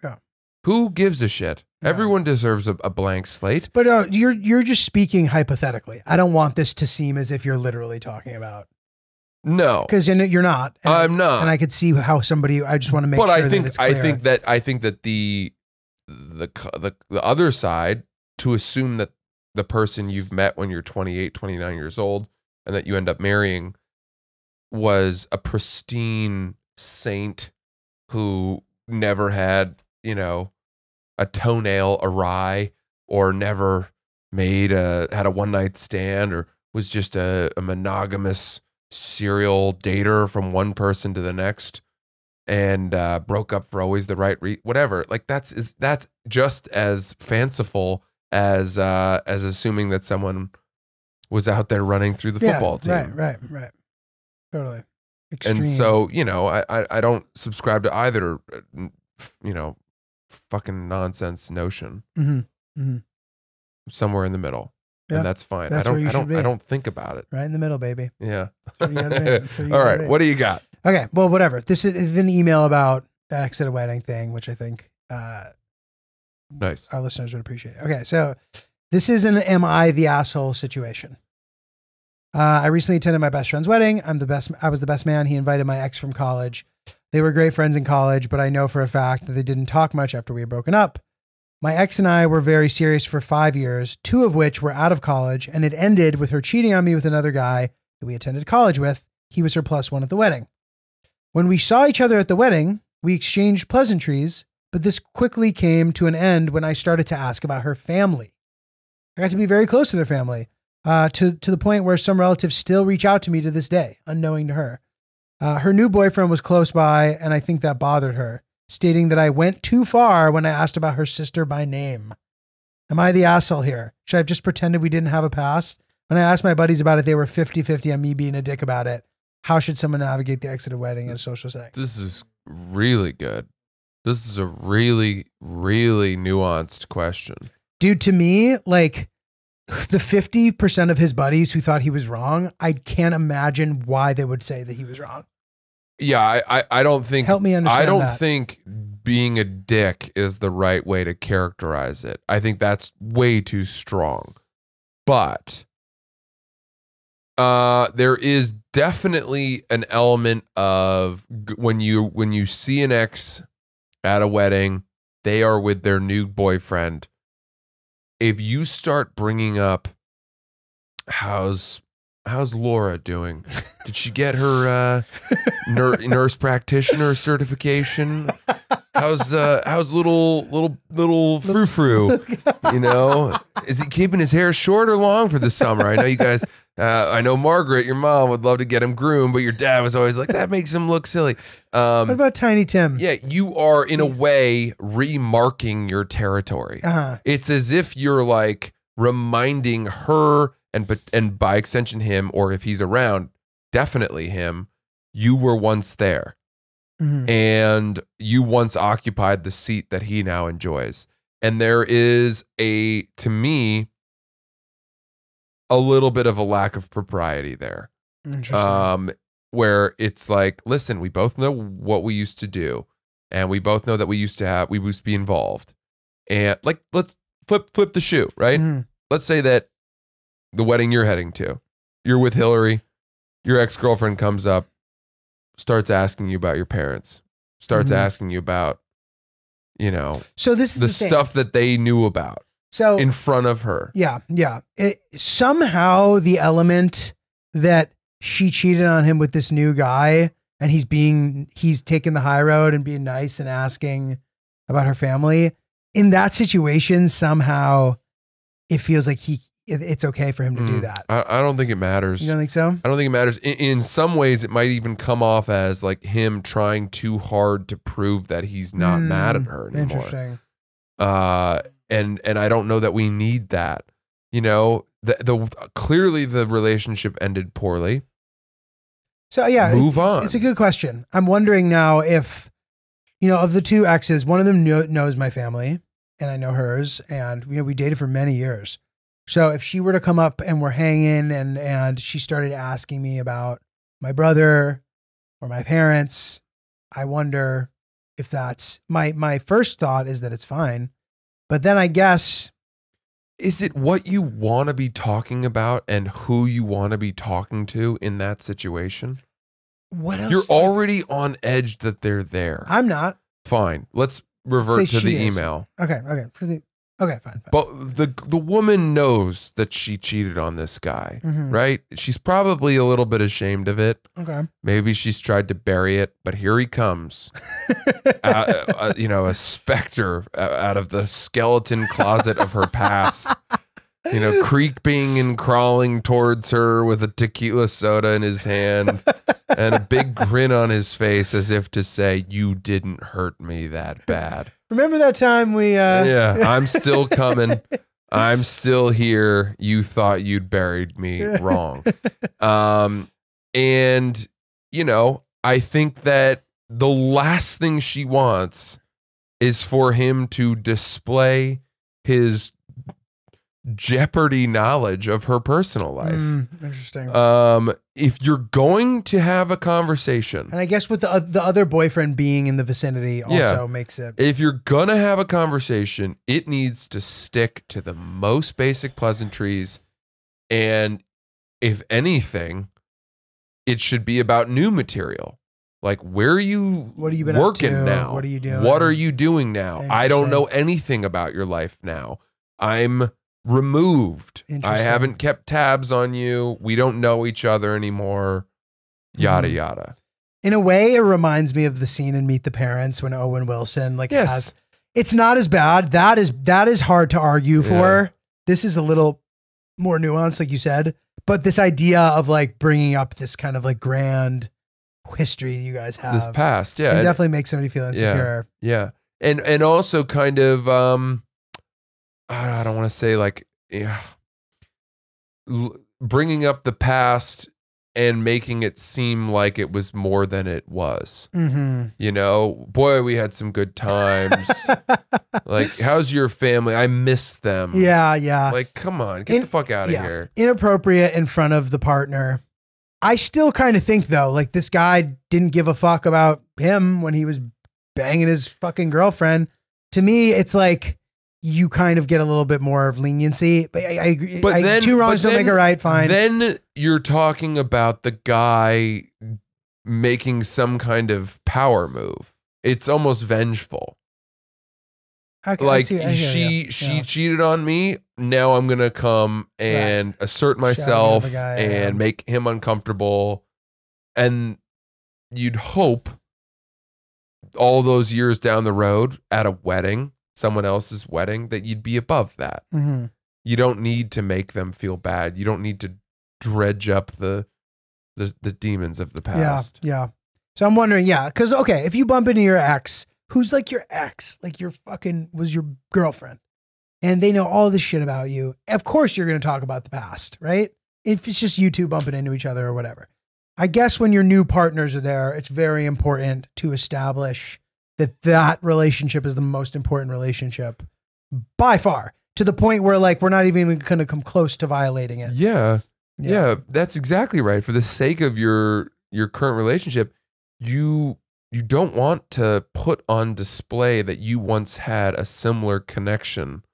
Yeah. Who gives a shit? Yeah. Everyone deserves a blank slate. But you're just speaking hypothetically. I don't want this to seem as if you're literally talking about. No, because you're not. I'm not, and I could see how somebody. I just want to make. But sure that it's clear. I think that the other side, to assume that the person you've met when you're 28, 29 years old, and that you end up marrying, was a pristine saint who never had, a toenail awry, or never had a one-night stand, or was just a monogamous serial dater from one person to the next, and broke up for always the right whatever. Like that's just as fanciful as assuming that someone was out there running through the football team. Right. Totally. Extreme. And so, I don't subscribe to either, fucking nonsense notion. Somewhere in the middle. Yeah, and that's fine. I don't think about it. Right in the middle, baby. Yeah. That's where you gotta be. All right. What do you got? Okay. Well, whatever. This is an email about the exit wedding thing, which I think nice. Our listeners would appreciate. Okay. So this is an am I the asshole situation. I recently attended my best friend's wedding. I was the best man. He invited my ex from college. They were great friends in college, but I know for a fact that they didn't talk much after we had broken up. My ex and I were very serious for 5 years, 2 of which were out of college, and it ended with her cheating on me with another guy that we attended college with. He was her +1 at the wedding. When we saw each other at the wedding, we exchanged pleasantries, but this quickly came to an end when I started to ask about her family. I got to be very close to their family, to the point where some relatives still reach out to me to this day, unknowing to her. Her new boyfriend was close by, and I think that bothered her, stating that I went too far when I asked about her sister by name. Am I the asshole here? Should I have just pretended we didn't have a past? When I asked my buddies about it, they were 50-50 on me being a dick about it. How should someone navigate the exit of wedding in a social setting? This is really good. This is a really, really nuanced question. Dude, to me, like, the 50% of his buddies who thought he was wrong, I can't imagine why they would say that he was wrong. Yeah, I don't think. Help me understand. I don't that. think being a dick is the right way to characterize it. I think that's way too strong. But there is definitely an element of when you see an ex at a wedding, they are with their new boyfriend. If you start bringing up how's Laura doing? Did she get her nurse practitioner certification? How's little frou frou? Is he keeping his hair short or long for the summer? I know you guys. I know Margaret, your mom, would love to get him groomed, but your dad was always like, that makes him look silly. What about Tiny Tim? Yeah, you are in a way remarking your territory. It's as if you're like reminding her. And by extension him, or if he's around, definitely him, you were once there. And you once occupied the seat that he now enjoys. And there is to me, a little bit of a lack of propriety there. Interesting. Where it's like, listen, we both know what we used to do. And we both know that we used to be involved. And like, let's flip the shoe, right? Let's say that the wedding you're heading to, you're with Hillary, your ex-girlfriend comes up, starts asking you about your parents, starts asking you about, so this is the stuff that they knew about in front of her. Yeah. Somehow the element that she cheated on him with this new guy and he's taking the high road and being nice and asking about her family, in that situation, somehow it feels like it's okay for him to do that. I don't think it matters. You don't think so? I don't think it matters. In some ways, it might even come off as like him trying too hard to prove that he's not mad at her anymore. Interesting. And I don't know that we need that. You know, clearly the relationship ended poorly. So yeah, move on. It's a good question. I'm wondering now if, you know, of the two exes, one of them knows my family and I know hers, and you know, we dated for many years. So if she were to come up and we're hanging and she started asking me about my brother or my parents, I wonder if that's my first thought is that it's fine. But then I guess, is it what you want to be talking about and who you want to be talking to in that situation? What else? You're already on edge that they're there. I'm not. Fine. Let's revert to the email. Okay. Okay, fine. But the woman knows that she cheated on this guy, right? She's probably a little bit ashamed of it. Okay. Maybe she's tried to bury it, but here he comes. You know, a specter out of the skeleton closet of her past. You know, creeping and crawling towards her with a tequila soda in his hand and a big grin on his face as if to say, you didn't hurt me that bad. Remember that time we Yeah, I'm still coming. I'm still here. You thought you'd buried me wrong. And you know, I think that the last thing she wants is for him to display his Jeopardy knowledge of her personal life. Interesting. If you're going to have a conversation, and I guess with the other boyfriend being in the vicinity also makes it. If you're gonna have a conversation, it needs to stick to the most basic pleasantries, and if anything, it should be about new material. Like, where are you? What have you been working up to? now? What are you doing? What are you doing now? I don't know anything about your life now. I'm removed. I haven't kept tabs on you. We don't know each other anymore. Yada yada. In a way, it reminds me of the scene in Meet the Parents when Owen Wilson it's not as bad. That is hard to argue for. This is a little more nuanced, like you said. But this idea of like bringing up this kind of like grand history you guys have, this past, can definitely make somebody feel insecure. Yeah. And also kind of I don't want to say like bringing up the past and making it seem like it was more than it was. You know, boy, we had some good times. Like, how's your family? I miss them. Yeah. Like, come on, get the fuck out of here. Inappropriate in front of the partner. I still kind of think though, like this guy didn't give a fuck about him when he was banging his fucking girlfriend. To me, it's like, you kind of get a little bit more of leniency. But I agree. But two wrongs don't make a right. Fine. Then you're talking about the guy making some kind of power move. It's almost vengeful. Okay, like she cheated on me. Now I'm gonna come and assert myself and make him uncomfortable. And you'd hope all those years down the road at a wedding, someone else's wedding, that you'd be above that. You don't need to make them feel bad. You don't need to dredge up the demons of the past. Yeah. So I'm wondering, because okay, if you bump into your ex, who's like your ex, like your fucking was your girlfriend, and they know all this shit about you, of course you're going to talk about the past, right? If it's just you two bumping into each other or whatever. I guess when your new partners are there, it's very important to establish that relationship is the most important relationship by far, to the point where like we're not even going to come close to violating it. Yeah, that's exactly right. For the sake of your current relationship, you don't want to put on display that you once had a similar connection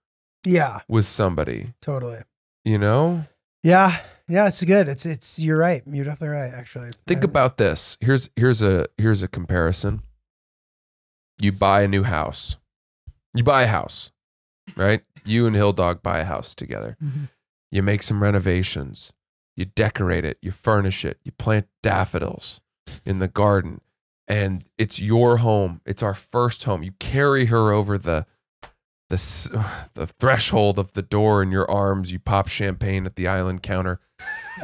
with somebody. Totally. You know? Yeah, it's good. It's you're right. You're definitely right, actually. Think about this. Here's a comparison. You buy a new house. You buy a house, right? You and Hill Dog buy a house together. You make some renovations. You decorate it. You furnish it. You plant daffodils in the garden. And it's your home. It's our first home. You carry her over the the threshold of the door in your arms. You pop champagne at the island counter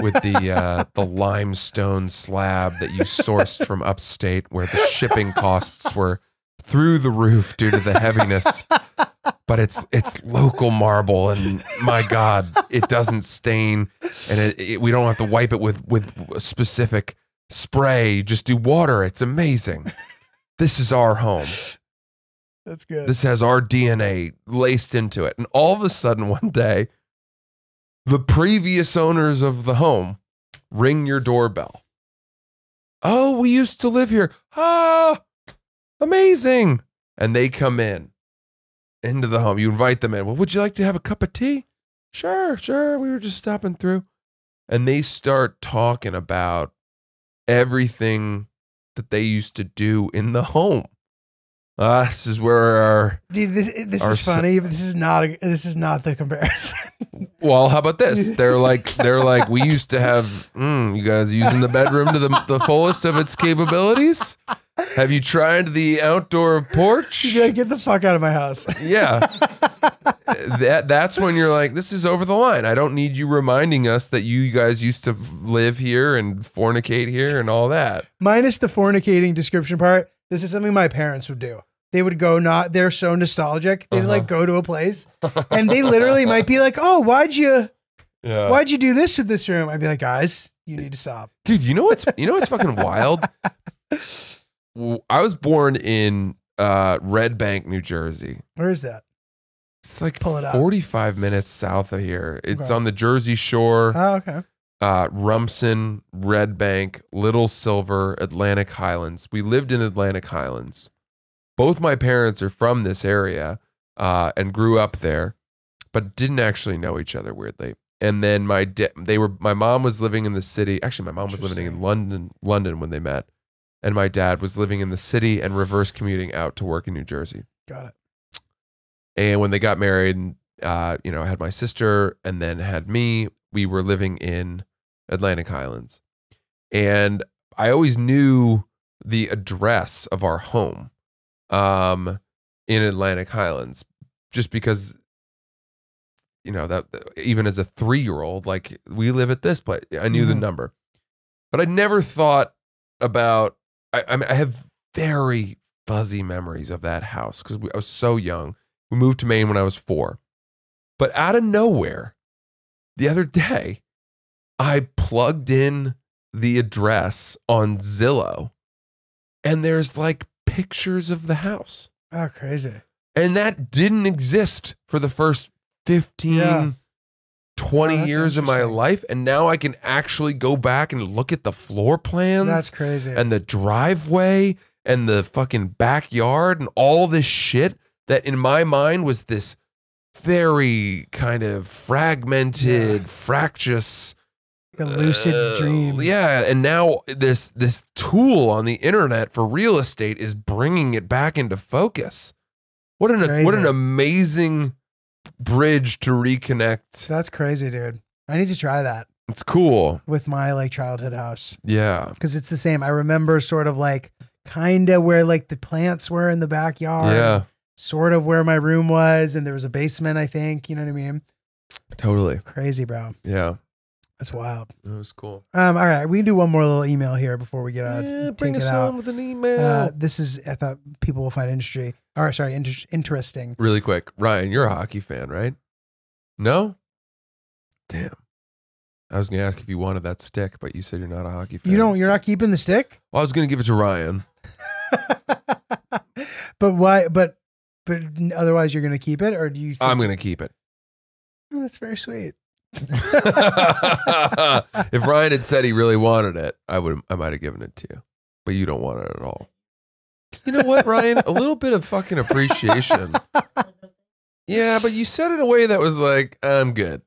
with the limestone slab that you sourced from upstate, where the shipping costs were through the roof due to the heaviness. But it's local marble, and my God, it doesn't stain, and we don't have to wipe it with specific spray. Just do water. It's amazing. This is our home. That's good. This has our DNA laced into it. And all of a sudden one day, the previous owners of the home ring your doorbell. Oh, we used to live here. Ah, amazing. And they come into the home. You invite them in. Well, would you like to have a cup of tea? Sure. We were just stopping through. And they start talking about everything that they used to do in the home. This is where our dude. This is funny, but this is not the comparison. Well, how about this? They're like, we used to have. You guys using the bedroom to the fullest of its capabilities? Have you tried the outdoor porch? You gotta get the fuck out of my house. Yeah, that's when you're like, this is over the line. I don't need you reminding us that you guys used to live here and fornicate here and all that. Minus the fornicating description part. This is something my parents would do. They would go, they're so nostalgic. They'd like go to a place and they literally might be like, oh, why'd you do this with this room? I'd be like, guys, you need to stop. Dude, you know what's fucking wild? I was born in Red Bank, New Jersey. Where is that? It's like 45 minutes south of here. It's on the Jersey Shore. Oh, okay. Rumson, Red Bank, Little Silver, Atlantic Highlands. We lived in Atlantic Highlands. Both my parents are from this area and grew up there, but didn't actually know each other, weirdly. And then my mom was living in the city. Actually, my mom was living in London when they met, and my dad was living in the city and reverse commuting out to work in New Jersey. Got it. And when they got married, I had my sister and then had me. We were living in Atlantic Highlands, and I always knew the address of our home in Atlantic Highlands, just because that even as a 3-year-old, like, we live at this place. I knew the number, but I never thought about. I have very fuzzy memories of that house because I was so young. We moved to Maine when I was 4, but out of nowhere, the other day, I plugged in the address on Zillow, and there's like pictures of the house. Oh, crazy. And that didn't exist for the first 15, 20 years of my life. And now I can actually go back and look at the floor plans. That's crazy. And the driveway and the fucking backyard and all this shit that in my mind was this very kind of fragmented, fractious, like a lucid dream. Yeah, and now this tool on the internet for real estate is bringing it back into focus. What an amazing bridge to reconnect. That's crazy, dude. I need to try that. It's cool with my like childhood house. Yeah, because it's the same. I remember sort of like kind of where like the plants were in the backyard. Yeah. Sort of where my room was, and there was a basement, I think. You know what I mean? Totally. Crazy, bro. Yeah. That's wild. That was cool. All right. We can do one more little email here before we get out. Yeah, bring us on with an email. This is, I thought people will find interesting. Really quick. Ryan, you're a hockey fan, right? No? Damn. I was going to ask if you wanted that stick, but you said you're not a hockey fan. You're not keeping the stick? Well, I was going to give it to Ryan. But why? But otherwise you're going to keep it, or do you think I'm going to keep it. Oh, that's very sweet. If Ryan had said he really wanted it, I might have given it to you. But you don't want it at all. You know what, Ryan? A little bit of fucking appreciation. Yeah, but you said it in a way that was like, I'm good.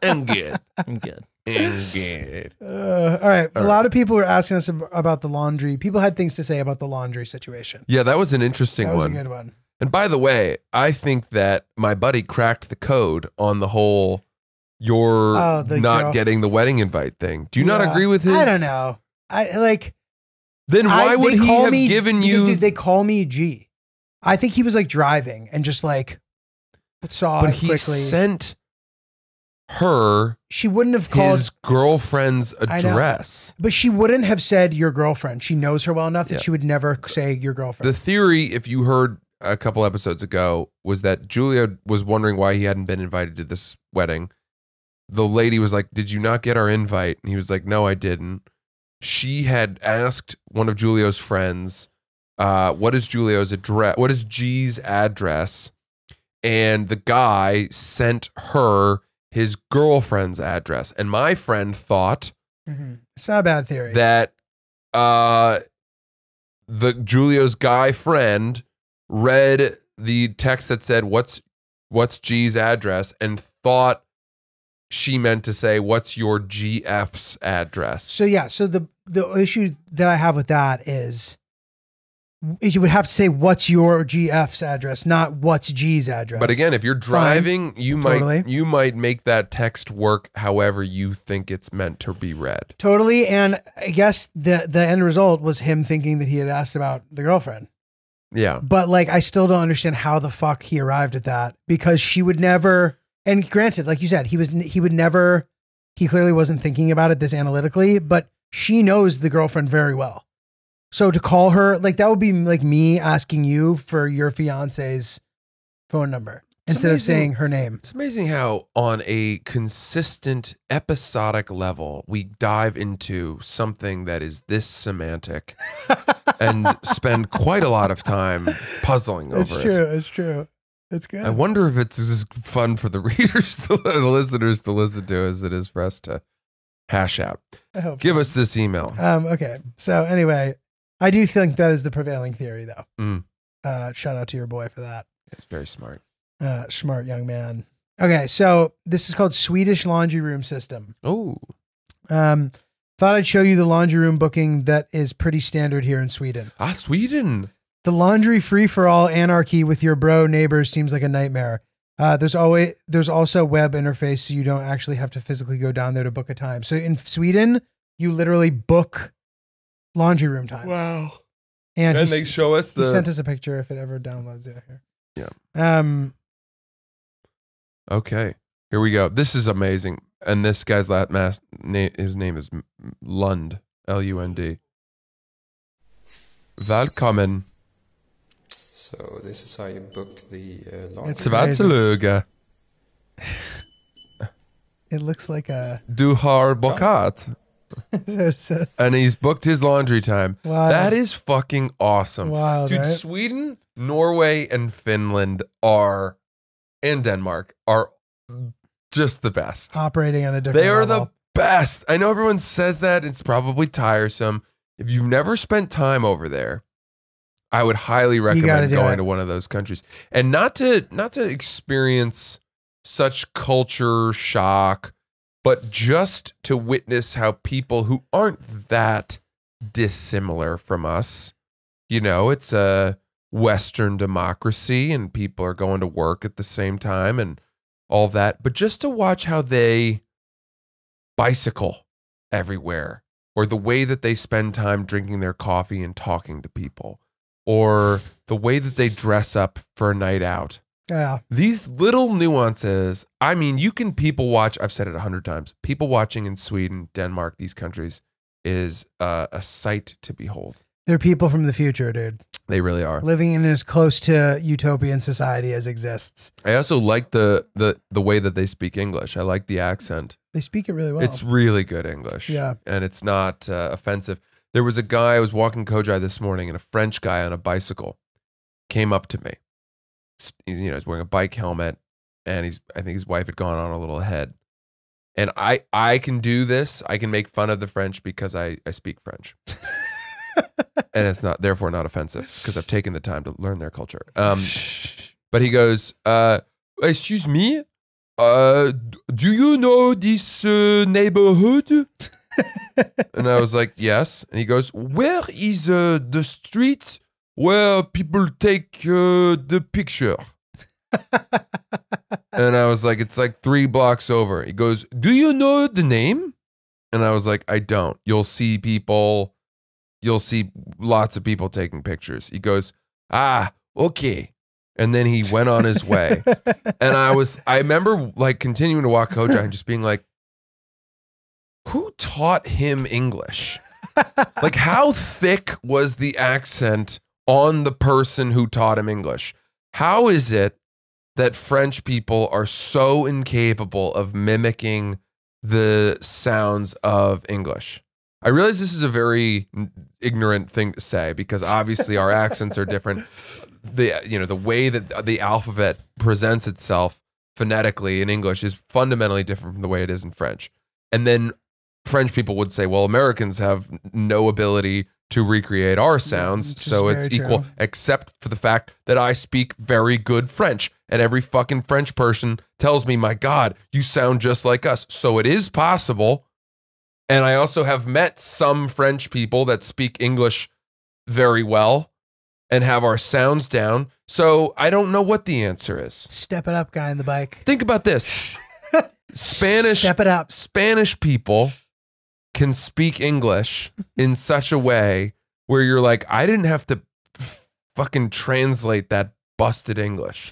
I'm good. I'm good. I'm good. All right. A lot of people were asking us about the laundry. People had things to say about the laundry situation. Yeah, that was an interesting one. That was a good one. And by the way, I think that my buddy cracked the code on the whole not getting the wedding invite thing. Do you not agree with his? I don't know. Then why would he have given you? Dude, they call me G. I think he was like driving and just like saw it quickly. But he sent her. She wouldn't have called his girlfriend's address. But she wouldn't have said your girlfriend. She knows her well enough that she would never say your girlfriend. The theory, if you heard a couple episodes ago, was that Julia was wondering why he hadn't been invited to this wedding. The lady was like, "Did you not get our invite?" And he was like, "No, I didn't." She had asked one of Julio's friends, what is Julio's address? What is G's address? And the guy sent her his girlfriend's address. And my friend thought it's not a bad theory that the Julio's guy friend read the text that said, what's G's address, and thought she meant to say, what's your GF's address? So yeah, so the issue that I have with that is you would have to say what's your GF's address, not what's G's address. But again, if you're driving, you might make that text work however you think it's meant to be read. Totally. And I guess the end result was him thinking that he had asked about the girlfriend. Yeah. But like, I still don't understand how the fuck he arrived at that, because she would never, and granted, like you said, he clearly wasn't thinking about it this analytically, but she knows the girlfriend very well. So to call her, like, that would be like me asking you for your fiance's phone number instead of saying her name. It's amazing how on a consistent episodic level, we dive into something that is this semantic and spend quite a lot of time puzzling over it. It's true. It's good. I wonder if it's as fun for the readers, the listeners to listen to as it is for us to hash out. I hope Give us this email. Okay. So anyway, I do think that is the prevailing theory, though. Shout out to your boy for that. It's very smart. Smart young man. Okay, so this is called Swedish Laundry Room System. Oh. Thought I'd show you the laundry room booking that is pretty standard here in Sweden. Sweden. The laundry free-for-all anarchy with your bro neighbors seems like a nightmare. There's also web interface, so you don't actually have to physically go down there to book a time. So in Sweden, you literally book laundry room time. Wow. And they show us he sent us a picture if it ever downloads it here. Yeah. Okay. Here we go. This is amazing. And this guy's his name is Lund. Lund. Välkommen. So this is how you book the laundry. Svartsluga. It looks like a... Du har bokat. And he's booked his laundry time. Wow. That is fucking awesome. Wow, dude, right? Sweden, Norway, and Finland and Denmark are just the best. Operating on a different level. They are the best. I know everyone says that. It's probably tiresome. If you've never spent time over there, I would highly recommend going to one of those countries. And not to experience such culture shock, but just to witness how people who aren't that dissimilar from us, it's a Western democracy and people are going to work at the same time and all that, but just to watch how they bicycle everywhere, or the way that they spend time drinking their coffee and talking to people, or the way that they dress up for a night out. Yeah. These little nuances, I mean, you can people watch, I've said it 100 times, people watching in Sweden, Denmark, these countries is a sight to behold. They're people from the future, dude. They really are. Living in as close to utopian society as exists. I also like the way that they speak English. I like the accent. They speak it really well. It's really good English. Yeah. And it's not offensive. There was a guy, I was walking Kojai this morning, and a French guy on a bicycle came up to me. He's wearing a bike helmet, and I think his wife had gone on a little ahead. And I can do this. I can make fun of the French because I speak French. And it's therefore not offensive because I've taken the time to learn their culture. But he goes, excuse me, do you know this neighborhood? And I was like, yes. And he goes, where is the street where people take the picture? And I was like, it's like 3 blocks over. He goes, do you know the name? And I was like, I don't. You'll see lots of people taking pictures. He goes, okay. And then he went on his way. And I remember like continuing to walk Kojak and just being like, who taught him English? Like, how thick was the accent on the person who taught him English? How is it that French people are so incapable of mimicking the sounds of English? I realize this is a very ignorant thing to say because obviously our accents are different. The way that the alphabet presents itself phonetically in English is fundamentally different from the way it is in French. And then French people would say, well, Americans have no ability to recreate our sounds, so it's equal, except for the fact that I speak very good French. And every fucking French person tells me, my God, you sound just like us. So it is possible. And I also have met some French people that speak English very well and have our sounds down. So I don't know what the answer is. Step it up, guy in the bike. Think about this. Step it up. Spanish people can speak English in such a way where you're like, I didn't have to fucking translate that busted English.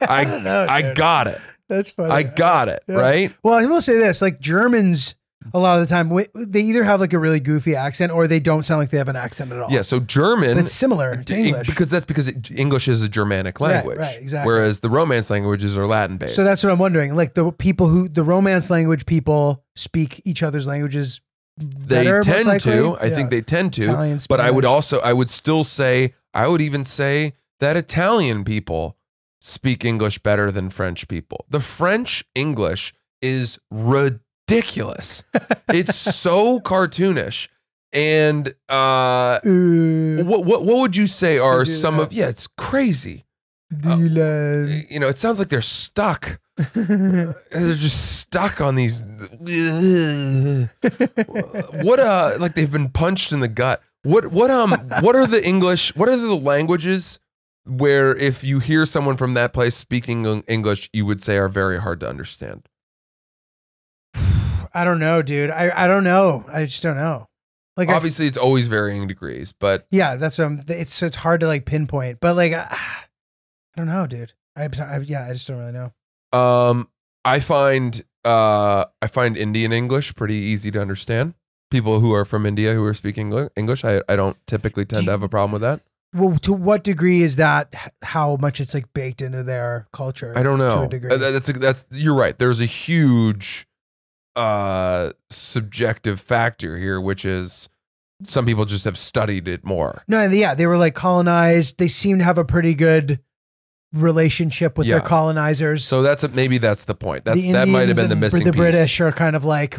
I got it. That's funny. I got it, right? Well, I will say this, like Germans, a lot of the time, they either have like a really goofy accent or they don't sound like they have an accent at all. Yeah, so German... But it's similar to English. Because English is a Germanic language. Right, exactly. Whereas the Romance languages are Latin-based. So that's what I'm wondering. Like the Romance language people speak each other's languages better, they tend to. I think they tend to. Italian, but I would still say, I would even say that Italian people speak English better than French people. The French English is ridiculous. It's so cartoonish. And what would you say are some of, it's crazy. It sounds like they're stuck. They're just stuck on these like they've been punched in the gut. What are the languages where if you hear someone from that place speaking English, you would say are very hard to understand? I don't know, dude. I don't know. I just don't know. Like obviously it's always varying degrees, but yeah, that's what it's hard to like pinpoint. But like I don't know, dude. I just don't really know. I find Indian English pretty easy to understand. People who are from India who are speaking English, I don't typically tend to have a problem with that. Well, to what degree is that? How much it's like baked into their culture? I don't know. To a degree. That's you're right. There's a huge subjective factor here, which is some people just have studied it more. No, yeah, they were like colonized. They seem to have a pretty good relationship with their colonizers. So maybe that's the point. That might have been the missing piece. The British are kind of like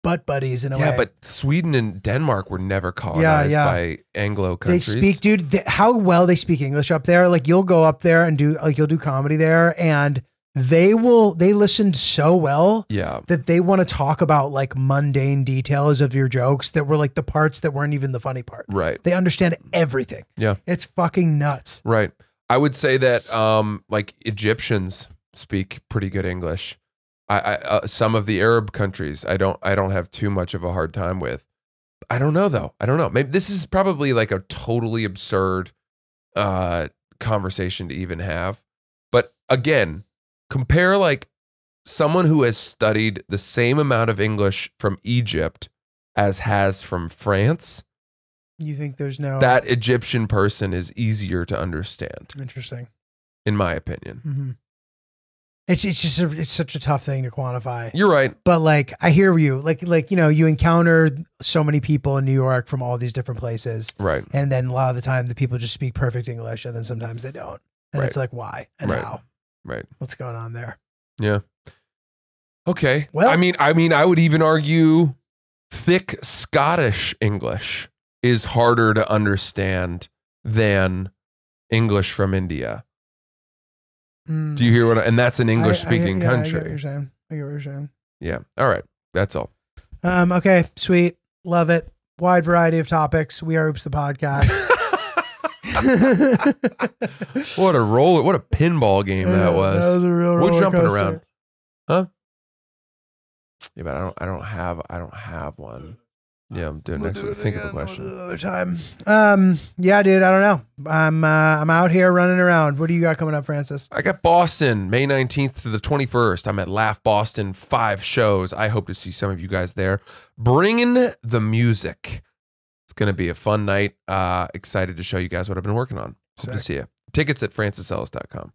butt buddies in a way. Yeah, but Sweden and Denmark were never colonized by Anglo countries. They speak, dude, how well they speak English up there. Like you'll go up there and you'll do comedy there and they listened so well that they want to talk about like mundane details of your jokes that were like the parts that weren't even the funny part. Right. They understand everything. Yeah. It's fucking nuts. Right. I would say that like Egyptians speak pretty good English. Some of the Arab countries I don't have too much of a hard time with. I don't know though. I don't know. Maybe this is probably like a totally absurd conversation to even have. But again, compare like someone who has studied the same amount of English from Egypt as has from France. You think there's no... That Egyptian person is easier to understand. Interesting. In my opinion. Mm-hmm. It's such a tough thing to quantify. You're right. But like, I hear you. Like, you encounter so many people in New York from all these different places. Right. And then a lot of the time the people just speak perfect English and then sometimes they don't. And it's like, why and how? Right. What's going on there? Yeah. Okay. Well, I mean, I would even argue thick Scottish English is harder to understand than English from India. Do you hear and that's an English speaking country. I get what you're saying. Yeah. All right. That's all. Okay. Sweet. Love it. Wide variety of topics. We are Oops the Podcast. What a pinball game that was. That was a real roller We're jumping coaster. around. Huh? Yeah, but I don't have one. Yeah, I'm doing next week. Think of a question. Another time. Yeah, dude. I don't know. I'm out here running around. What do you got coming up, Francis? I got Boston, May 19th to the 21st. I'm at Laugh Boston, 5 shows. I hope to see some of you guys there. Bringing the music. It's going to be a fun night. Excited to show you guys what I've been working on. Hope to see you. Tickets at francisellis.com.